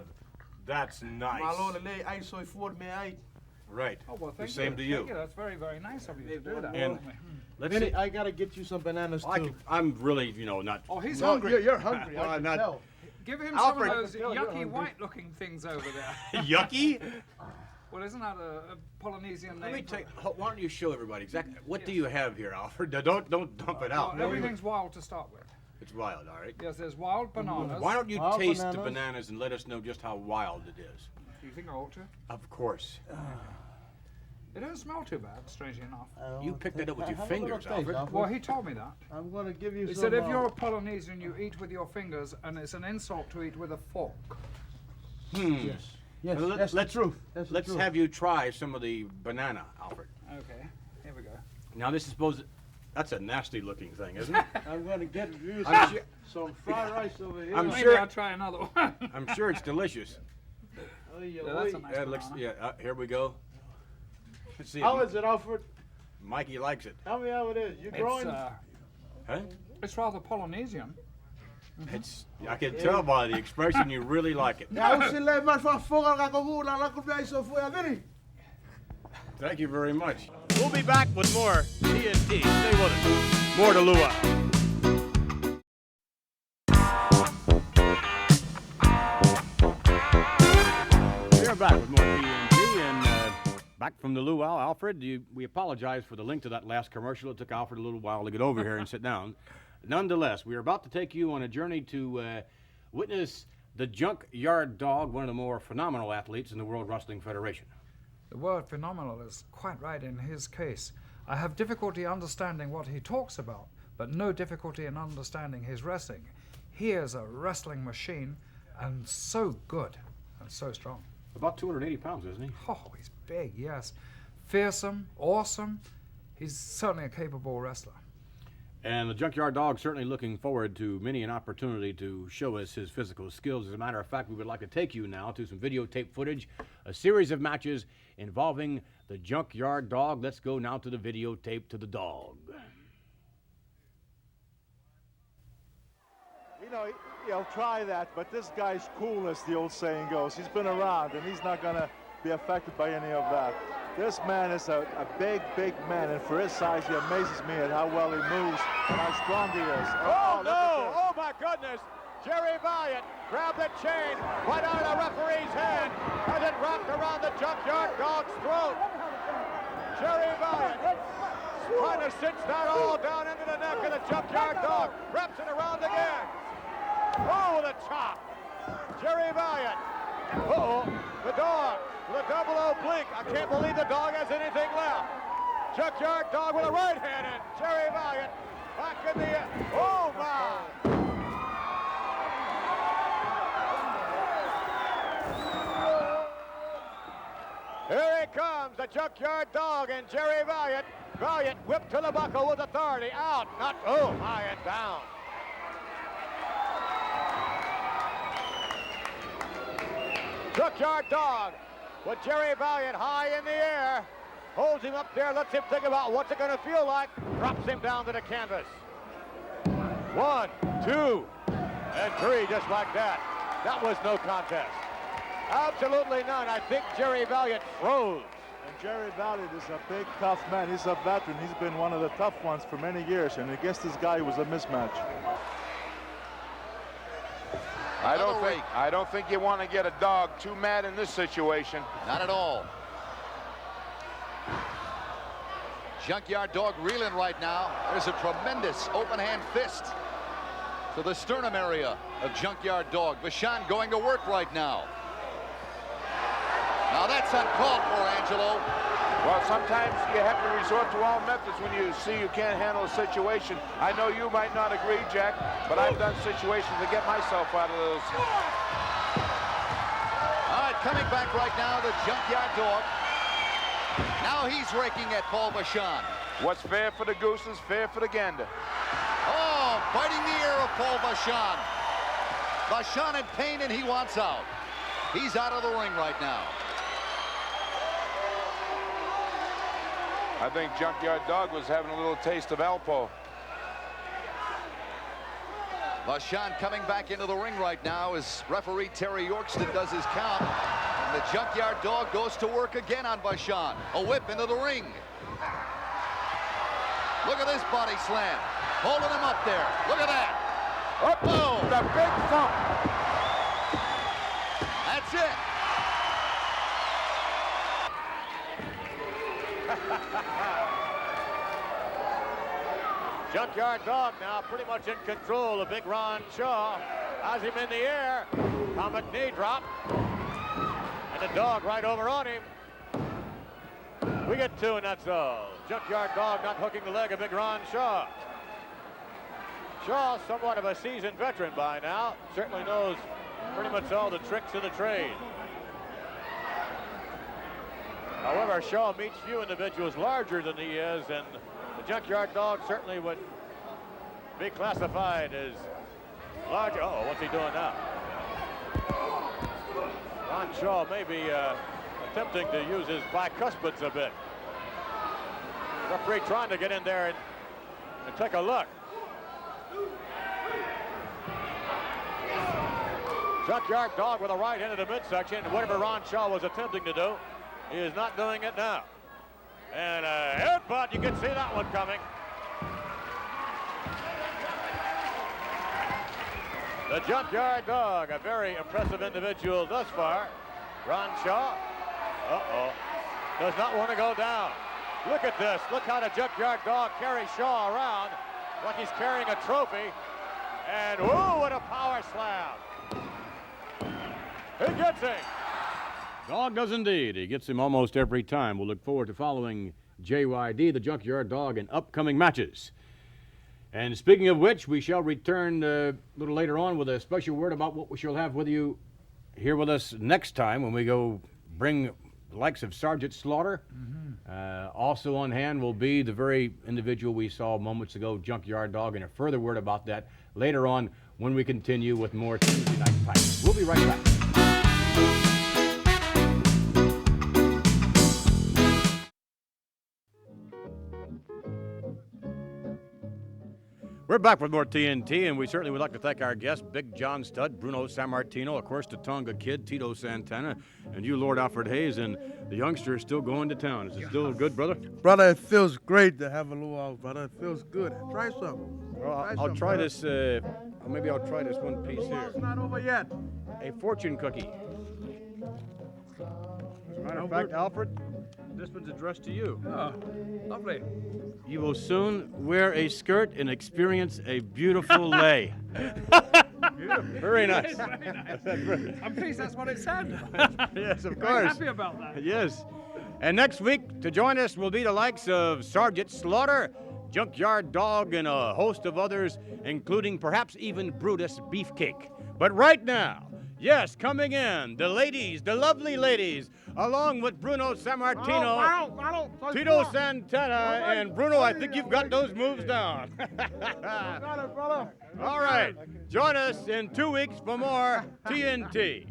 that's nice. Malone le ay soy Ford me ay. Right. Oh, well, The thank same you. to you. Thank you. That's very, very nice of you to do that. And for me. let's Vinny, see. I gotta get you some bananas too. I'm really, not. Oh, he's No, hungry. You're hungry. Well, I I'm can not- tell. Give him Alfred- some of those You're yucky hungry. white-looking things over there. Yucky? Well, isn't that a Polynesian Let name? me take. Why don't you show everybody exactly what do you have here, Alfred? Don't dump it out. Well, everything's wild to start with. It's wild, all right. Yes, there's wild bananas. Why don't you Wild taste the bananas. bananas and let us know just how wild it is? Do you think I ought to? Of course. It doesn't smell too bad, strangely enough. You picked that up with your Have a little fingers, taste, Alfred. Well, he told me that. I'm gonna give you He some. said if you're a Polynesian, you eat with your fingers, and it's an insult to eat with a fork. Yes. Yes, Well, that's the truth. That's the Let's truth. have you try some of the banana, Alfred. Okay, here we go. Now this is supposed. That's a nasty looking thing, isn't it? I'm gonna get you I'm sure- some fried rice over here. I'm Maybe sure- I'll try another one. I'm sure it's delicious. Oh, yeah, Yeah, that's a wait. nice Yeah, it looks. banana. Yeah, here we go. Let's see. How if is it, Alfred? Mikey likes it. Tell me how it is. You It's, growing? Huh? it's rather Polynesian. It's. I can tell by the expression you really like it. Ja, hoe sille maar van voren gaan komen, dan laat ik bij zo voor je Vinny. Thank you very much. We'll be back with more TNT. Stay with us. More to Luau. We're back with more TNT and back from the luau. Alfred, we apologize for the link to that last commercial. It took Alfred a little while to get over here and sit down. Nonetheless, we are about to take you on a journey to witness the Junkyard Dog, one of the more phenomenal athletes in the World Wrestling Federation. The word phenomenal is quite right in his case. I have difficulty understanding what he talks about, but no difficulty in understanding his wrestling. He is a wrestling machine, and so good, and so strong. About 280 pounds, isn't he? Oh, he's big, yes. Fearsome, awesome. He's certainly a capable wrestler. And the Junkyard Dog certainly looking forward to many an opportunity to show us his physical skills. As a matter of fact, we would like to take you now to some videotape footage, a series of matches involving the Junkyard Dog. Let's go now to the videotape to the dog. You know, he'll try that, but this guy's cool, as the old saying goes. He's been around, and he's not going to be affected by any of that. This man is a big, big man, and for his size, he amazes me at how well he moves and how strong he is. Oh, no! Oh, my goodness! Jerry Valiant grabbed the chain right out of the referee's hand as it wrapped around the Junkyard Dog's throat. Jerry Valiant trying to cinch that all down into the neck of the Junkyard Dog. Wraps it around again. Oh, the chop. Jerry Valiant. Uh-oh, the dog with a double oblique. I can't believe the dog has anything left. Junkyard Dog with a right hand in. Jerry Valiant Back in the air. Oh, my. Here he comes, the Junkyard Dog and Jerry Valiant. Valiant whipped to the buckle with authority. Out, not, oh my, and down. Junkyard Dog with Jerry Valiant high in the air. Holds him up there, lets him think about what's it gonna feel like. Drops him down to the canvas. 1, 2, and 3, just like that. That was no contest. Absolutely none. I think Jerry Valiant froze. And Jerry Valiant is a big, tough man. He's a veteran. He's been one of the tough ones for many years, and against this guy, it was a mismatch. I don't think you want to get a dog too mad in this situation. Not at all. Junkyard Dog reeling right now. There's a tremendous open hand fist to the sternum area of Junkyard Dog. Vachon going to work right now. Now that's uncalled for, Angelo. Well, sometimes you have to resort to all methods when you see you can't handle a situation. I know you might not agree, Jack, but I've done situations to get myself out of those. All right, coming back right now, the Junkyard Dog. Now he's raking at Paul Vachon. What's fair for the goose is fair for the gander. Oh, biting the ear of Paul Vachon. Vachon in pain and he wants out. He's out of the ring right now. I think Junkyard Dog was having a little taste of Alpo. Vachon coming back into the ring right now as referee Terry Yorkston does his count. And the Junkyard Dog goes to work again on Vachon. A whip into the ring. Look at this body slam. Holding him up there. Look at that. Oh, the big thump. That's it. Junkyard Dog now pretty much in control. The big Ron Shaw has him in the air. Comet knee drop. And the dog right over on him. We get 2 and that's all. Junkyard Dog not hooking the leg of big Ron Shaw. Shaw, somewhat of a seasoned veteran by now. Certainly knows pretty much all the tricks of the trade. However, Shaw meets few individuals larger than he is, and the Junkyard Dog certainly would be classified as larger. Uh-oh, what's he doing now? Ron Shaw may be attempting to use his bicuspids a bit. The referee trying to get in there and take a look. Junkyard Dog with a right into the midsection, and whatever Ron Shaw was attempting to do, he is not doing it now. And a headbutt, you can see that one coming. The Junkyard Dog, a very impressive individual thus far. Ron Shaw, does not want to go down. Look at this. Look how the Junkyard Dog carries Shaw around like he's carrying a trophy. And whoa, what a power slam. He gets him. Dog does indeed. He gets him almost every time. We'll look forward to following JYD, the Junkyard Dog, in upcoming matches. And speaking of which, we shall return a little later on with a special word about what we shall have with you here with us next time when we go bring the likes of Sergeant Slaughter. Also on hand will be the very individual we saw moments ago, Junkyard Dog, and a further word about that later on when we continue with more Tuesday Night Fighting. We'll be right back. We're back with more TNT, and we certainly would like to thank our guests, Big John Studd, Bruno Sammartino, of course, the Tonga Kid, Tito Santana, and you, Lord Alfred Hayes, and the youngster is still going to town. Is it still good, brother? Brother, it feels great to have a luau, brother. It feels good. Try some. Well, I'll try this, maybe I'll try this one piece here. It's not over yet. A fortune cookie. As a matter of fact, Alfred, this one's addressed to you. Oh, lovely. You will soon wear a skirt and experience a beautiful lay. Very nice. I'm pleased that's what it said. Yes, of course. Very happy about that. Yes. And next week, to join us will be the likes of Sergeant Slaughter, Junkyard Dog, and a host of others, including perhaps even Brutus Beefcake. But right now, yes, coming in, the ladies, the lovely ladies, along with Bruno Sammartino, Tito Santana, and Bruno, I think you've got those moves down. All right, join us in 2 weeks for more TNT.